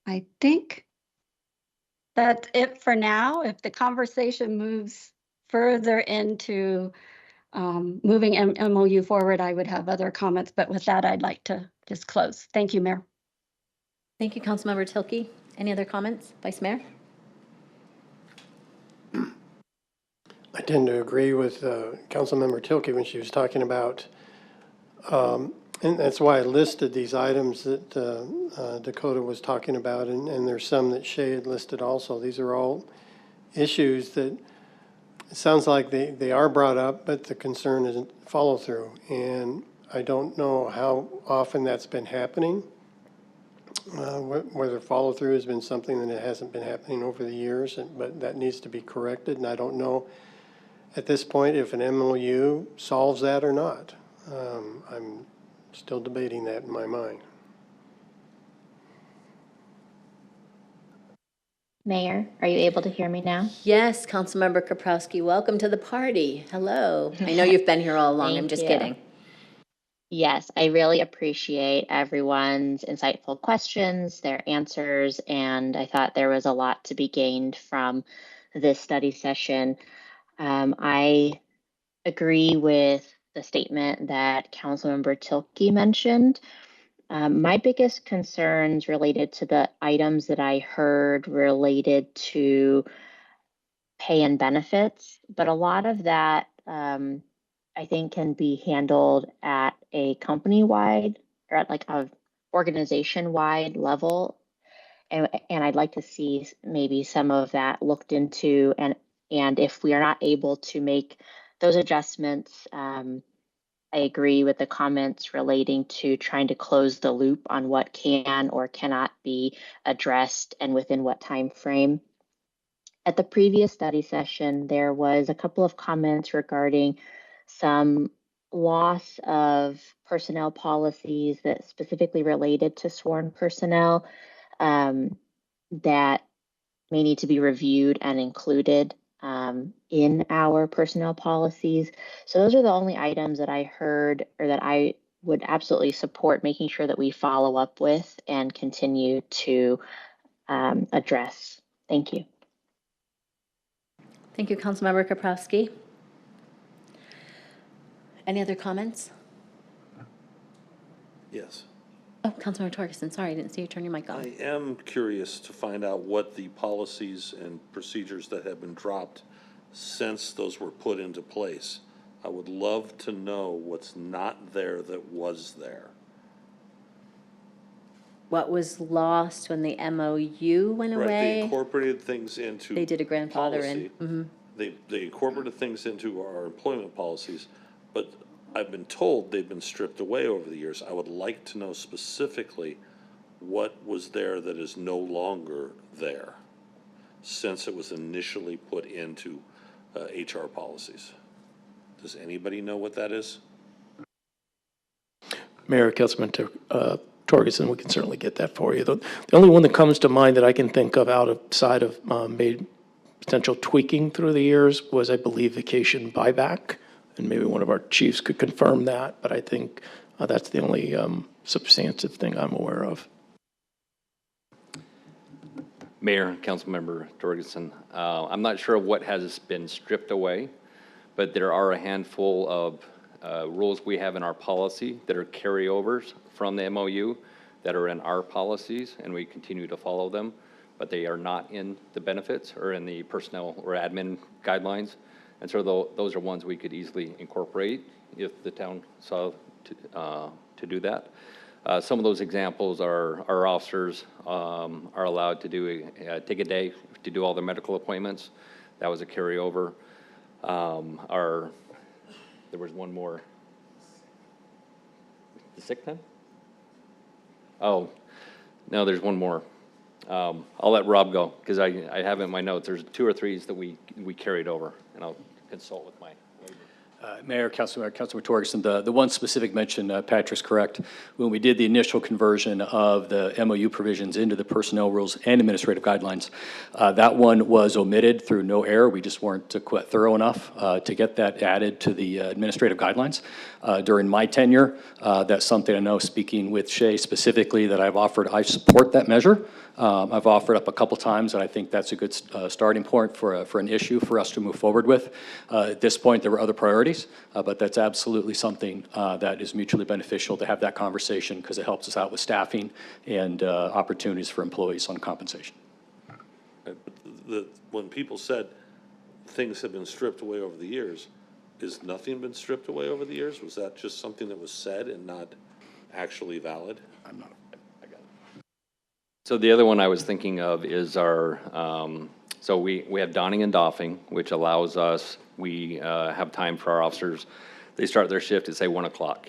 I think that's it for now. If the conversation moves further into moving MOU forward, I would have other comments, but with that, I'd like to just close. Thank you, Mayor.
Thank you, Councilmember Tilke. Any other comments, Vice Mayor?
I tend to agree with Councilmember Tilke when she was talking about, and that's why I listed these items that Dakota was talking about, and there's some that Shay had listed also. These are all issues that it sounds like they are brought up, but the concern isn't follow through. And I don't know how often that's been happening, whether follow through has been something that it hasn't been happening over the years, but that needs to be corrected. And I don't know at this point if an MOU solves that or not. I'm still debating that in my mind.
Mayor, are you able to hear me now?
Yes, Councilmember Kaprowski, welcome to the party. Hello. I know you've been here all along. I'm
Thank
just
you.
kidding.
Yes, I really appreciate everyone's insightful questions, their answers, and I thought there was a lot to be gained from this study session. I agree with the statement that Councilmember Tilke mentioned. My biggest concerns related to the items that I heard related to pay and benefits, but a lot of that I think can be handled at a company-wide or at like a organization-wide level. And I'd like to see maybe some of that looked into, and if we are not able to make those adjustments, I agree with the comments relating to trying to close the loop on what can or cannot be addressed and within what time frame. At the previous study session, there was a couple of comments regarding some loss of personnel policies that specifically related to sworn personnel that may need to be reviewed and included in our personnel policies. So those are the only items that I heard or that I would absolutely support making sure that we follow up with and continue to address. Thank you.
Thank you, Councilmember Kaprowski. Any other comments?
Yes.
Oh, Councilmember Torgerson, sorry, I didn't see you turn your mic on.
I am curious to find out what the policies and procedures that have been dropped since those were put into place. I would love to know what's not there that was there.
What was lost when the MOU went
Right, they
away?
incorporated things into
They did a grandfather in.
policy. They incorporated things into our employment policies, but I've been told they've been stripped away over the years. I would like to know specifically what was there that is no longer there since it was initially put into HR policies. Does anybody know what that is?
Mayor, Councilman Torgerson, we can certainly get that for you. The only one that comes to mind that I can think of outside of made potential tweaking through the years was, I believe, vacation buyback. And maybe one of our chiefs could confirm that, but I think that's the only substantive thing I'm aware of.
Mayor, Councilmember Jorgensen, I'm not sure what has been stripped away, but there are a handful of rules we have in our policy that are carryovers from the MOU that are in our policies, and we continue to follow them, but they are not in the benefits or in the personnel or admin guidelines. And so those are ones we could easily incorporate if the town saw to do that. Some of those examples are our officers are allowed to take a day to do all their medical appointments. That was a carryover. There was one more. The sick time? Oh, no, there's one more. I'll let Rob go because I have it in my notes. There's 2 or 3 that we carried over, and I'll consult with my.
Mayor, Councilmember Torgerson, the one specific mention, Patrick's correct. When we did the initial conversion of the MOU provisions into the personnel rules and administrative guidelines, that one was omitted through no error. We just weren't quite thorough enough to get that added to the administrative guidelines. During my tenure, that's something I know, speaking with Shay specifically, that I've offered. I support that measure. I've offered up a couple times, and I think that's a good starting point for an issue for us to move forward with. At this point, there were other priorities, but that's absolutely something that is mutually beneficial to have that conversation because it helps us out with staffing and opportunities for employees on compensation.
When people said things have been stripped away over the years, has nothing been stripped away over the years? Was that just something that was said and not actually valid?
I'm not.
So the other one I was thinking of is our, so we have donning and doffing, which allows us, we have time for our officers. They start their shift at, say, 1 o'clock.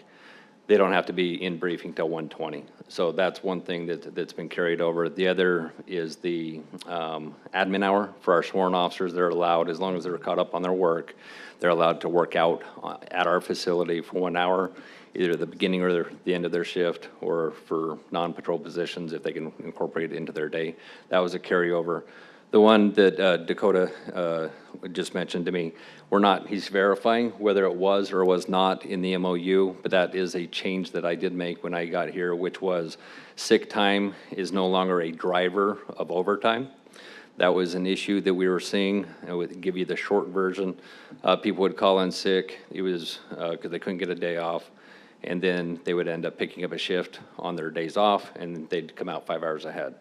They don't have to be in briefing till 1:20. So that's one thing that's been carried over. The other is the admin hour for our sworn officers. They're allowed, as long as they're caught up on their work, they're allowed to work out at our facility for 1 hour, either the beginning or the end of their shift, or for non-patrol positions, if they can incorporate it into their day. That was a carryover. The one that Dakota just mentioned to me, he's verifying whether it was or was not in the MOU, but that is a change that I did make when I got here, which was sick time is no longer a driver of overtime. That was an issue that we were seeing. I would give you the short version. People would call in sick. It was because they couldn't get a day off. And then they would end up picking up a shift on their days off, and they'd come out 5 hours ahead.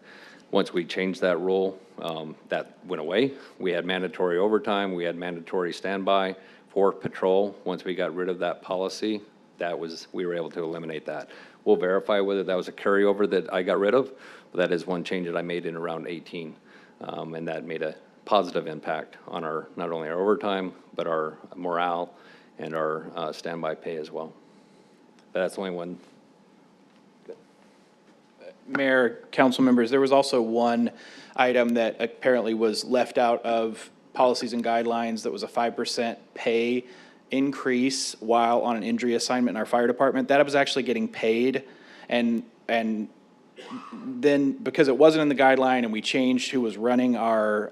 Once we changed that rule, that went away. We had mandatory overtime. We had mandatory standby for patrol. Once we got rid of that policy, we were able to eliminate that. We'll verify whether that was a carryover that I got rid of, but that is one change that I made in around 18. And that made a positive impact on not only our overtime, but our morale and our standby pay as well. But that's the only one.
Mayor, council members, there was also one item that apparently was left out of policies and guidelines that was a 5% pay increase while on an injury assignment in our fire department. That was actually getting paid, and then because it wasn't in the guideline and we changed who was running our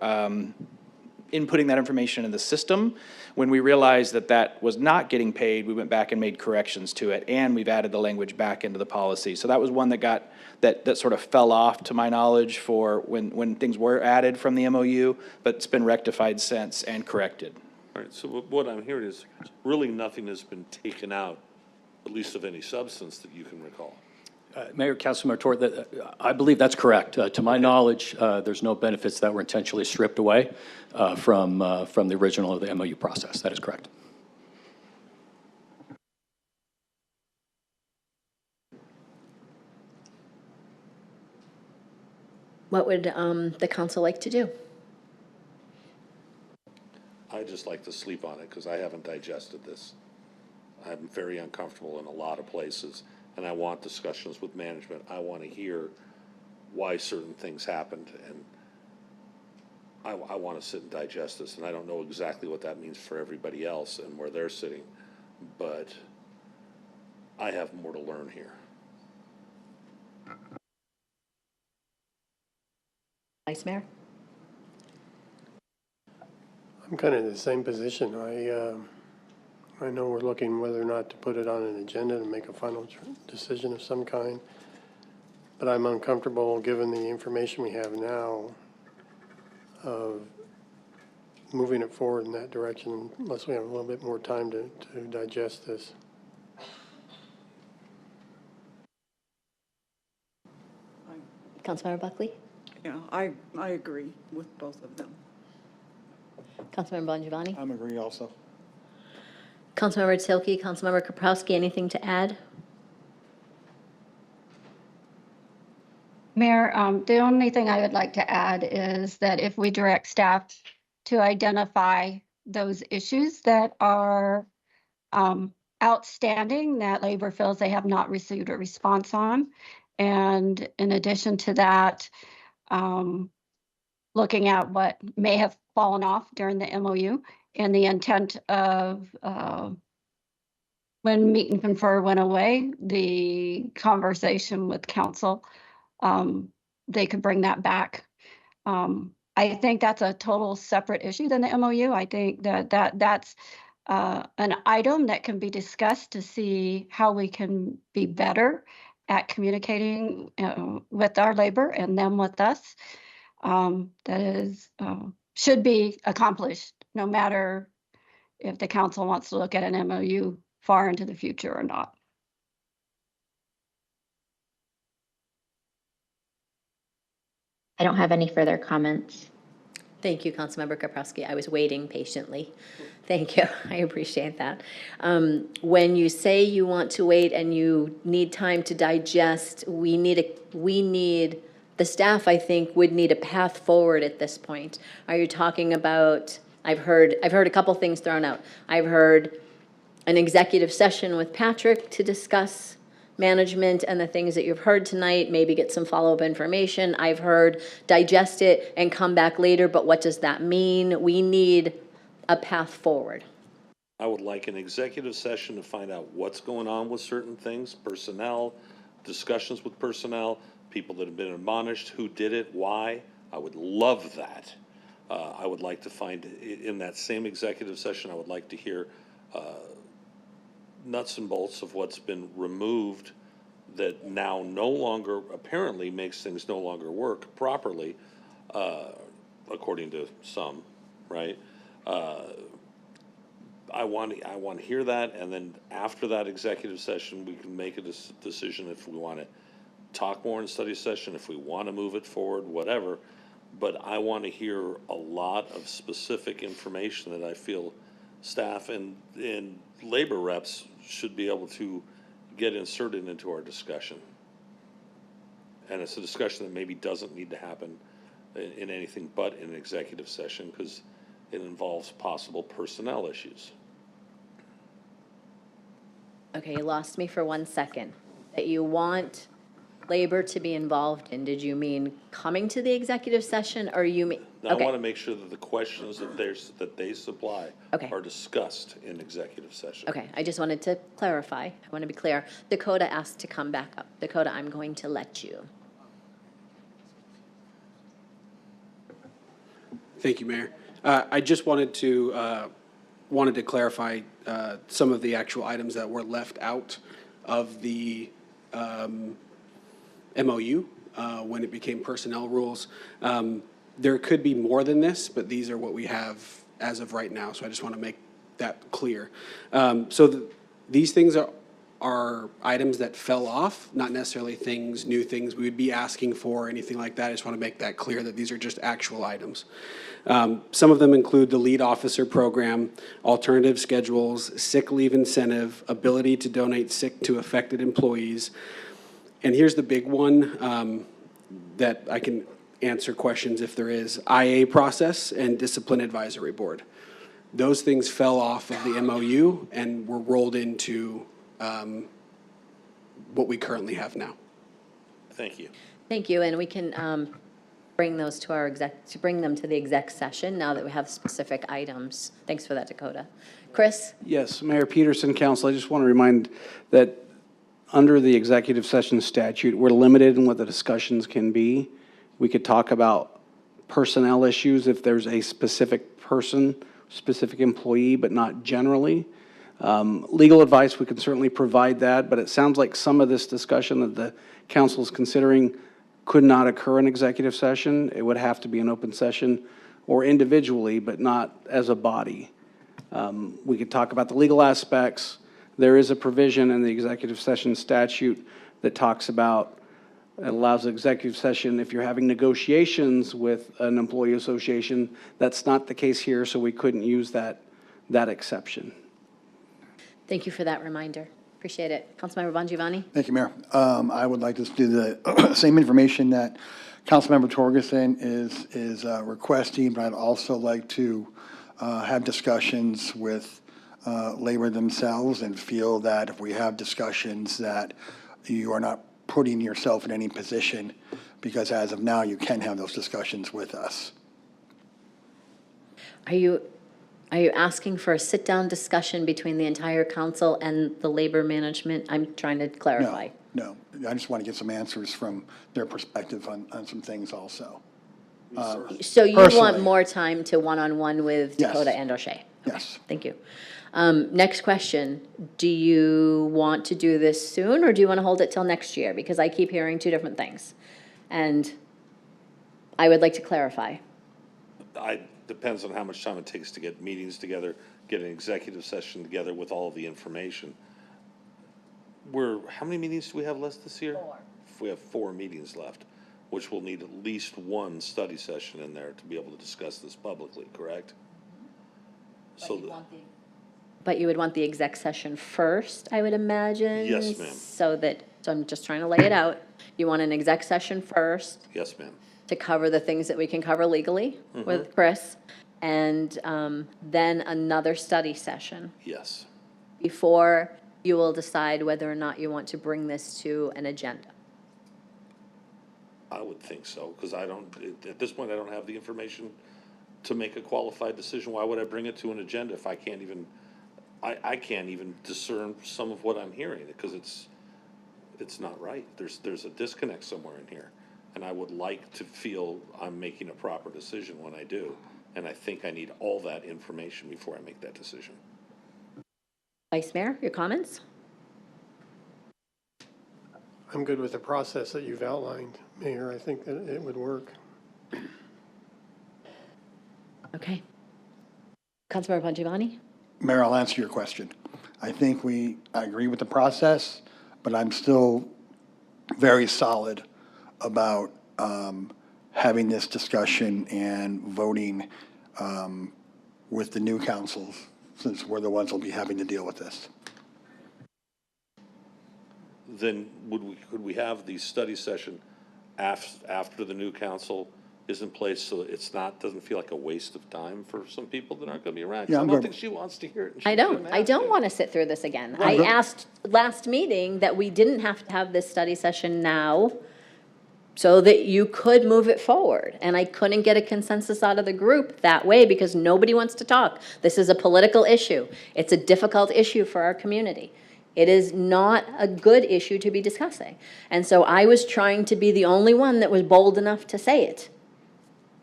inputting that information in the system, when we realized that that was not getting paid, we went back and made corrections to it, and we've added the language back into the policy. So that was one that got that sort of fell off, to my knowledge, for when things were added from the MOU, but it's been rectified since and corrected.
All right, so what I'm hearing is really nothing has been taken out, at least of any substance that you can recall.
Mayor, Councilmember Tort, I believe that's correct. To my knowledge, there's no benefits that were intentionally stripped away from the original of the MOU process. That is correct.
What would the council like to do?
I just like to sleep on it because I haven't digested this. I'm very uncomfortable in a lot of places, and I want discussions with management. I want to hear why certain things happened, and I want to sit and digest this, and I don't know exactly what that means for everybody else and where they're sitting, but I have more to learn here.
Vice Mayor?
I'm kind of in the same position. I know we're looking whether or not to put it on an agenda to make a final decision of some kind, but I'm uncomfortable, given the information we have now, of moving it forward in that direction unless we have a little bit more time to digest this.
Councilmember Buckley?
Yeah, I agree with both of them.
Councilmember Bongiovanni?
I'm agree also.
Councilmember Tilke, Councilmember Kaprowski, anything to add?
Mayor, the only thing I would like to add is that if we direct staff to identify those issues that are outstanding, that labor feels they have not received a response on, and in addition to that, looking at what may have fallen off during the MOU and the intent of when meet and confer went away, the conversation with council, they could bring that back. I think that's a total separate issue than the MOU. I think that's an item that can be discussed to see how we can be better at communicating with our labor and them with us. That is should be accomplished, no matter if the council wants to look at an MOU far into the future or not.
I don't have any further comments.
Thank you, Councilmember Kaprowski. I was waiting patiently. Thank you. I appreciate that. When you say you want to wait and you need time to digest, the staff, I think, would need a path forward at this point. Are you talking about, I've heard a couple things thrown out. I've heard an executive session with Patrick to discuss management and the things that you've heard tonight, maybe get some follow-up information. I've heard digest it and come back later, but what does that mean? We need a path forward.
I would like an executive session to find out what's going on with certain things, personnel, discussions with personnel, people that have been admonished, who did it, why. I would love that. I would like to find, in that same executive session, I would like to hear nuts and bolts of what's been removed that now no longer, apparently makes things no longer work properly, according to some, right? I want to hear that, and then after that executive session, we can make a decision if we want to talk more in study session, if we want to move it forward, whatever. But I want to hear a lot of specific information that I feel staff and labor reps should be able to get inserted into our discussion. And it's a discussion that maybe doesn't need to happen in anything but in an executive session, because it involves possible personnel issues.
Okay, you lost me for 1 second. That you want labor to be involved in, did you mean coming to the executive session, or you mean?
Now, I
Okay.
want to make sure that the questions that they supply
Okay.
are discussed in executive session.
Okay, I just wanted to clarify. I want to be clear. Dakota asked to come back up. Dakota, I'm going to let you.
Thank you, Mayor. I just wanted to clarify some of the actual items that were left out of the MOU when it became personnel rules. There could be more than this, but these are what we have as of right now, so I just want to make that clear. These things are items that fell off, not necessarily new things we would be asking for or anything like that. I just want to make that clear that these are just actual items. Some of them include the lead officer program, alternative schedules, sick leave incentive, ability to donate sick to affected employees. And here's the big one that I can answer questions if there is: IA process and discipline advisory board. Those things fell off of the MOU and were rolled into what we currently have now.
Thank you.
Thank you, and we can bring those to bring them to the exec session now that we have specific items. Thanks for that, Dakota. Chris?
Yes, Mayor Peterson, Council, I just want to remind that under the executive session statute, we're limited in what the discussions can be. We could talk about personnel issues if there's a specific person, specific employee, but not generally. Legal advice, we can certainly provide that, but it sounds like some of this discussion that the council is considering could not occur in executive session. It would have to be an open session or individually, but not as a body. We could talk about the legal aspects. There is a provision in the executive session statute that talks about, it allows executive session if you're having negotiations with an employee association. That's not the case here, so we couldn't use that exception.
Thank you for that reminder. Appreciate it. Councilmember Bongiovanni?
Thank you, Mayor. I would like to do the same information that Councilmember Torgerson is requesting, but I'd also like to have discussions with labor themselves, and feel that if we have discussions that you are not putting yourself in any position, because as of now, you can have those discussions with us.
Are you asking for a sit-down discussion between the entire council and the labor management? I'm trying to clarify.
No, I just want to get some answers from their perspective on some things also.
So you
Personally.
want more time to one-on-one with
Yes.
Dakota and O'Shea?
Yes.
Thank you. Next question. Do you want to do this soon, or do you want to hold it till next year? Because I keep hearing two different things. And I would like to clarify.
Depends on how much time it takes to get meetings together, get an executive session together with all of the information. How many meetings do we have left this year? 4. We have 4 meetings left, which will need at least one study session in there to be able to discuss this publicly, correct?
But you would want the exec session first, I would imagine?
Yes, ma'am.
So I'm just trying to lay it out. You want an exec session first
Yes, ma'am.
to cover the things that we can cover legally with Chris, and then another study session
Yes.
before you will decide whether or not you want to bring this to an agenda.
I would think so, because at this point, I don't have the information to make a qualified decision. Why would I bring it to an agenda if I can't even, I can't even discern some of what I'm hearing, because it's not right. There's a disconnect somewhere in here, and I would like to feel I'm making a proper decision when I do. And I think I need all that information before I make that decision.
Vice Mayor, your comments?
I'm good with the process that you've outlined, Mayor. I think that it would work.
Okay. Councilmember Bongiovanni?
Mayor, I'll answer your question. I think I agree with the process, but I'm still very solid about having this discussion and voting with the new councils, since we're the ones who'll be having to deal with this.
Then could we have the study session after the new council is in place, so doesn't feel like a waste of time for some people that aren't going to be around? 'Cause
Yeah,
I
I'm
don't
good.
think she wants to hear it. and she
I
shouldn't have
don't
to.
want to sit through this again.
Right.
I asked last meeting that we didn't have to have this study session now so that you could move it forward. And I couldn't get a consensus out of the group that way because nobody wants to talk. This is a political issue. It's a difficult issue for our community. It is not a good issue to be discussing. And so I was trying to be the only one that was bold enough to say it.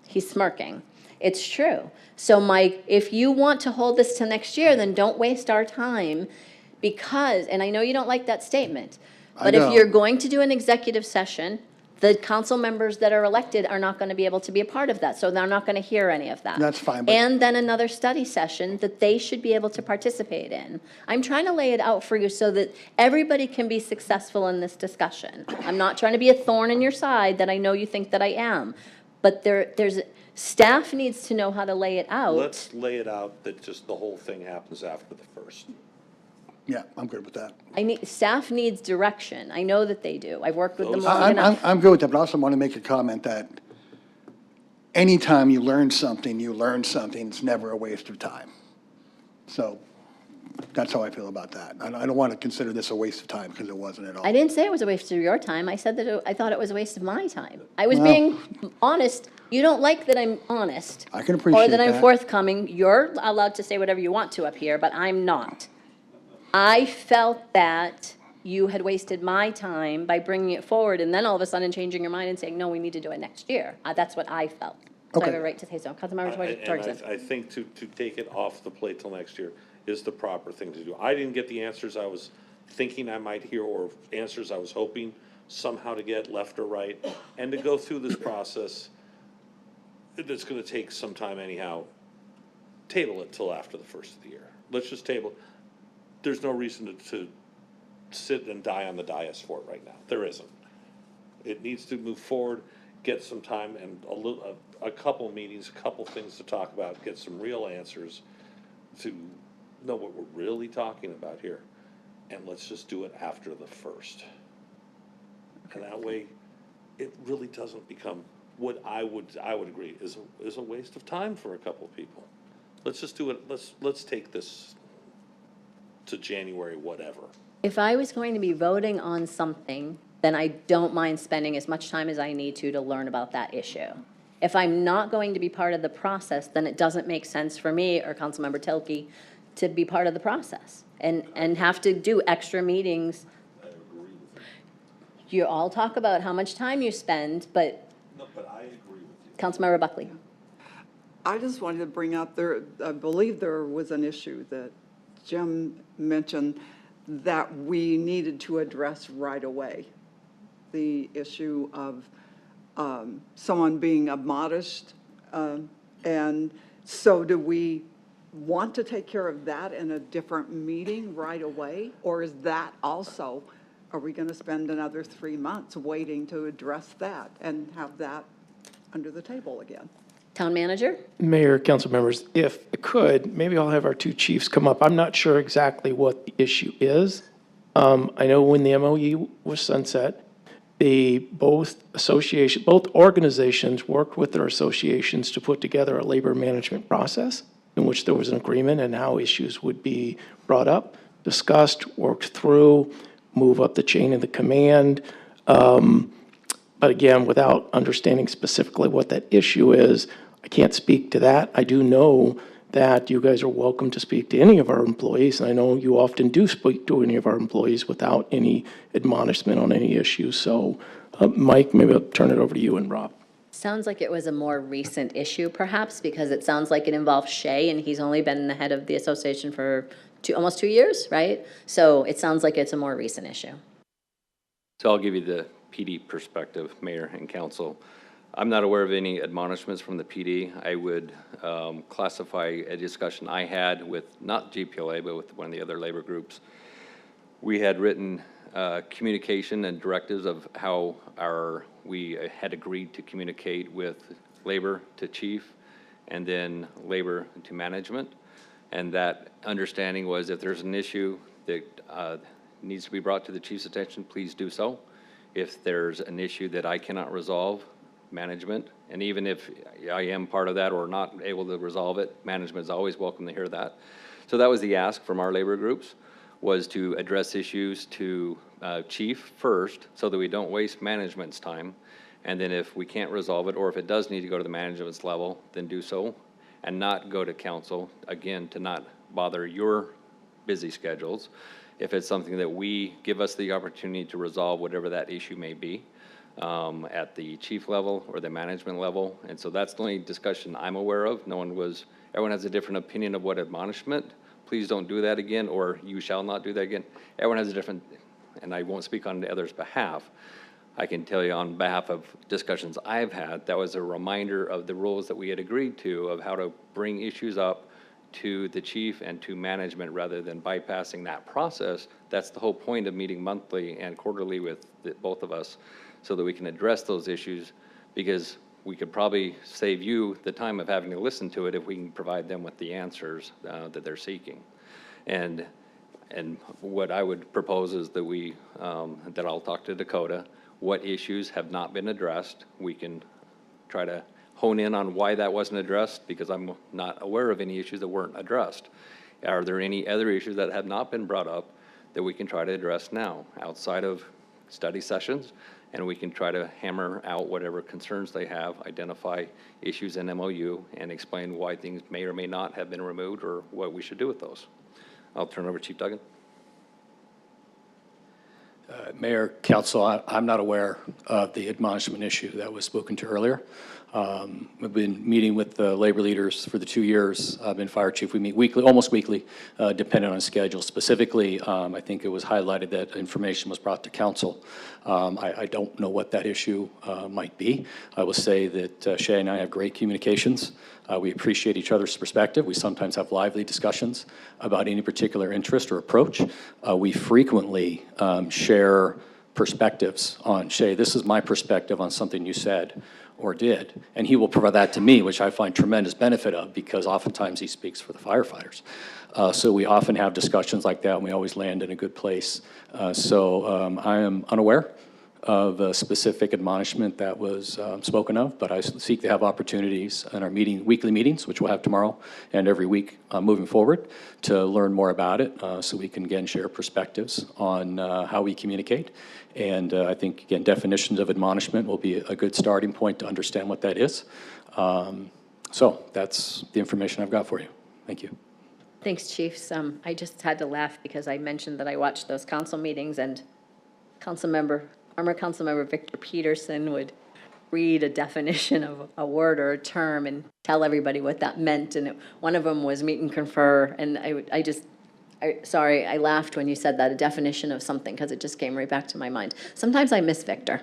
He's smirking. It's true. So Mike, if you want to hold this to next year, then don't waste our time because, and I know you don't like that statement, but if you're going to do an executive session, the council members that are elected are not going to be able to be a part of that. So they're not going to hear any of that.
That's fine, but-
And then another study session that they should be able to participate in. I'm trying to lay it out for you so that everybody can be successful in this discussion. I'm not trying to be a thorn in your side that I know you think that I am. But staff needs to know how to lay it out.
Let's lay it out that just the whole thing happens after the first.
Yeah, I'm good with that.
Staff needs direction. I know that they do. I've worked with them long enough.
I'm good with that, but I also want to make a comment that anytime you learn something, it's never a waste of time. So that's how I feel about that. I don't want to consider this a waste of time because it wasn't at all.
I didn't say it was a waste of your time. I said that I thought it was a waste of my time. I was being honest. You don't like that I'm honest.
I can appreciate
Or that I'm
that.
forthcoming. You're allowed to say whatever you want to up here, but I'm not. I felt that you had wasted my time by bringing it forward and then all of a sudden changing your mind and saying, no, we need to do it next year. That's what I felt. So I have a
Okay.
right to say so. Councilmember
And
Torgerson.
I think to take it off the plate till next year is the proper thing to do. I didn't get the answers I was thinking I might hear or answers I was hoping somehow to get left or right. And to go through this process, it's gonna take some time anyhow. Table it till after the first of the year. Let's just table it. There's no reason to sit and die on the dais for it right now. There isn't. It needs to move forward, get some time and a couple meetings, a couple things to talk about, get some real answers to know what we're really talking about here. And let's just do it after the first. And that way, it really doesn't become what I would agree is a waste of time for a couple of people. Let's just do it, let's take this to January, whatever.
If I was going to be voting on something, then I don't mind spending as much time as I need to learn about that issue. If I'm not going to be part of the process, then it doesn't make sense for me or Councilmember Tilke to be part of the process and have to do extra meetings. You all talk about how much time you spend, but
No, but I agree with you.
Councilmember Buckley.
I just wanted to bring up I believe there was an issue that Jim mentioned that we needed to address right away. The issue of someone being admonished. And so do we want to take care of that in a different meeting right away? Or is that also, are we going to spend another 3 months waiting to address that and have that under the table again?
Town manager?
Mayor, council members, if I could, maybe I'll have our two chiefs come up. I'm not sure exactly what the issue is. I know when the MOU was sunset, both organizations worked with their associations to put together a labor management process in which there was an agreement and how issues would be brought up, discussed, worked through, move up the chain of the command. But again, without understanding specifically what that issue is, I can't speak to that. I do know that you guys are welcome to speak to any of our employees, and I know you often do speak to any of our employees without any admonishment on any issue. So, Mike, maybe I'll turn it over to you and Rob.
Sounds like it was a more recent issue perhaps, because it sounds like it involves Shay, and he's only been the head of the association for almost 2 years, right? So it sounds like it's a more recent issue.
So I'll give you the PD perspective, Mayor and Council. I'm not aware of any admonishments from the PD. I would classify a discussion I had with, not GPLA, but with one of the other labor groups. We had written communication and directives of how we had agreed to communicate with labor to chief and then labor to management. And that understanding was if there's an issue that needs to be brought to the chief's attention, please do so. If there's an issue that I cannot resolve, management, and even if I am part of that or not able to resolve it, management is always welcome to hear that. So that was the ask from our labor groups, was to address issues to chief first so that we don't waste management's time. And then if we can't resolve it, or if it does need to go to the management's level, then do so, and not go to council, again, to not bother your busy schedules. If it's something that we give us the opportunity to resolve whatever that issue may be, at the chief level or the management level. And so that's the only discussion I'm aware of. Everyone has a different opinion of what admonishment. Please don't do that again, or you shall not do that again. Everyone has a different, and I won't speak on the other's behalf. I can tell you on behalf of discussions I've had, that was a reminder of the rules that we had agreed to of how to bring issues up to the chief and to management rather than bypassing that process. That's the whole point of meeting monthly and quarterly with both of us, so that we can address those issues, because we could probably save you the time of having to listen to it if we can provide them with the answers that they're seeking. And what I would propose is that that I'll talk to Dakota, what issues have not been addressed. We can try to hone in on why that wasn't addressed, because I'm not aware of any issues that weren't addressed. Are there any other issues that have not been brought up that we can try to address now outside of study sessions? And we can try to hammer out whatever concerns they have, identify issues in MOU, and explain why things may or may not have been removed or what we should do with those. I'll turn it over to Chief Duggan.
Mayor, Council, I'm not aware of the admonishment issue that was spoken to earlier. We've been meeting with the labor leaders for the 2 years. I've been fire chief. We meet weekly, almost weekly, depending on schedule. Specifically, I think it was highlighted that information was brought to council. I don't know what that issue might be. I will say that Shay and I have great communications. We appreciate each other's perspective. We sometimes have lively discussions about any particular interest or approach. We frequently share perspectives on, Shay, this is my perspective on something you said or did, and he will provide that to me, which I find tremendous benefit of, because oftentimes he speaks for the firefighters. So we often have discussions like that, and we always land in a good place. I am unaware of a specific admonishment that was spoken of, but I seek to have opportunities in our weekly meetings, which we'll have tomorrow and every week moving forward, to learn more about it, so we can again share perspectives on how we communicate. And I think, again, definitions of admonishment will be a good starting point to understand what that is. So that's the information I've got for you. Thank you.
Thanks, Chiefs. I just had to laugh because I mentioned that I watched those council meetings, and former Councilmember Victor Peterson would read a definition of a word or a term and tell everybody what that meant. And one of them was meet and confer. And I laughed when you said that, a definition of something, because it just came right back to my mind. Sometimes I miss Victor.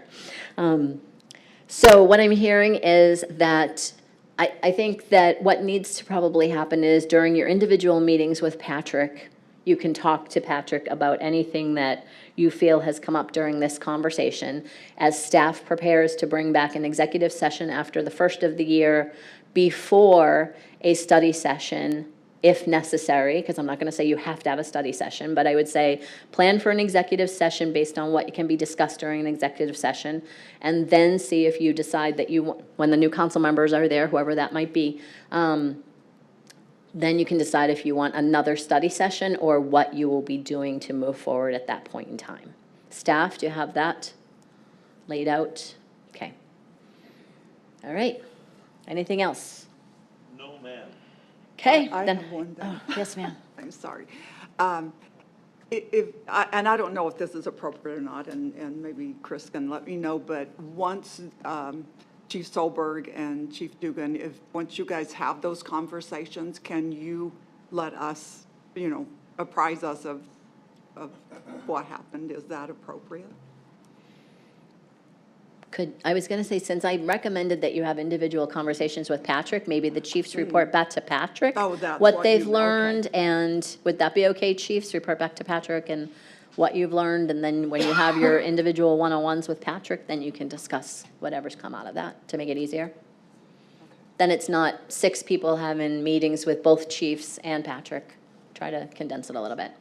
So what I'm hearing is that I think that what needs to probably happen is during your individual meetings with Patrick, you can talk to Patrick about anything that you feel has come up during this conversation. As staff prepares to bring back an executive session after the first of the year, before a study session, if necessary, because I'm not going to say you have to have a study session, but I would say plan for an executive session based on what can be discussed during an executive session, and then see if you decide that when the new council members are there, whoever that might be, then you can decide if you want another study session or what you will be doing to move forward at that point in time. Staff, do you have that laid out? Okay. All right. Anything else?
No, ma'am.
Okay.
I
then.
have one thing.
Oh, yes, ma'am.
I'm sorry. And I don't know if this is appropriate or not, and maybe Chris can let me know, but once Chief Solberg and Chief Dugan, if, once you guys have those conversations, can you let us, apprise us of what happened? Is that appropriate?
I was going to say, since I recommended that you have individual conversations with Patrick, maybe the chiefs report back to Patrick.
Oh, that's
what
what
they've
okay.
learned, and would that be okay, chiefs? Report back to Patrick and what you've learned, and then when you have your individual one-on-ones with Patrick, then you can discuss whatever's come out of that to make it easier. Then it's not 6 people having meetings with both chiefs and Patrick. Try to condense it a little bit.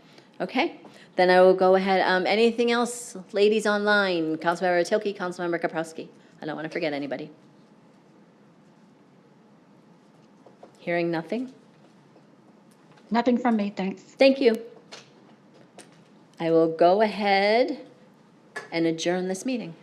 Okay? Then I will go ahead. Anything else, ladies online? Councilmember Tilke, Councilmember Kaprowski. I don't want to forget anybody. Hearing nothing?
Nothing from me, thanks.
Thank you. I will go ahead and adjourn this meeting.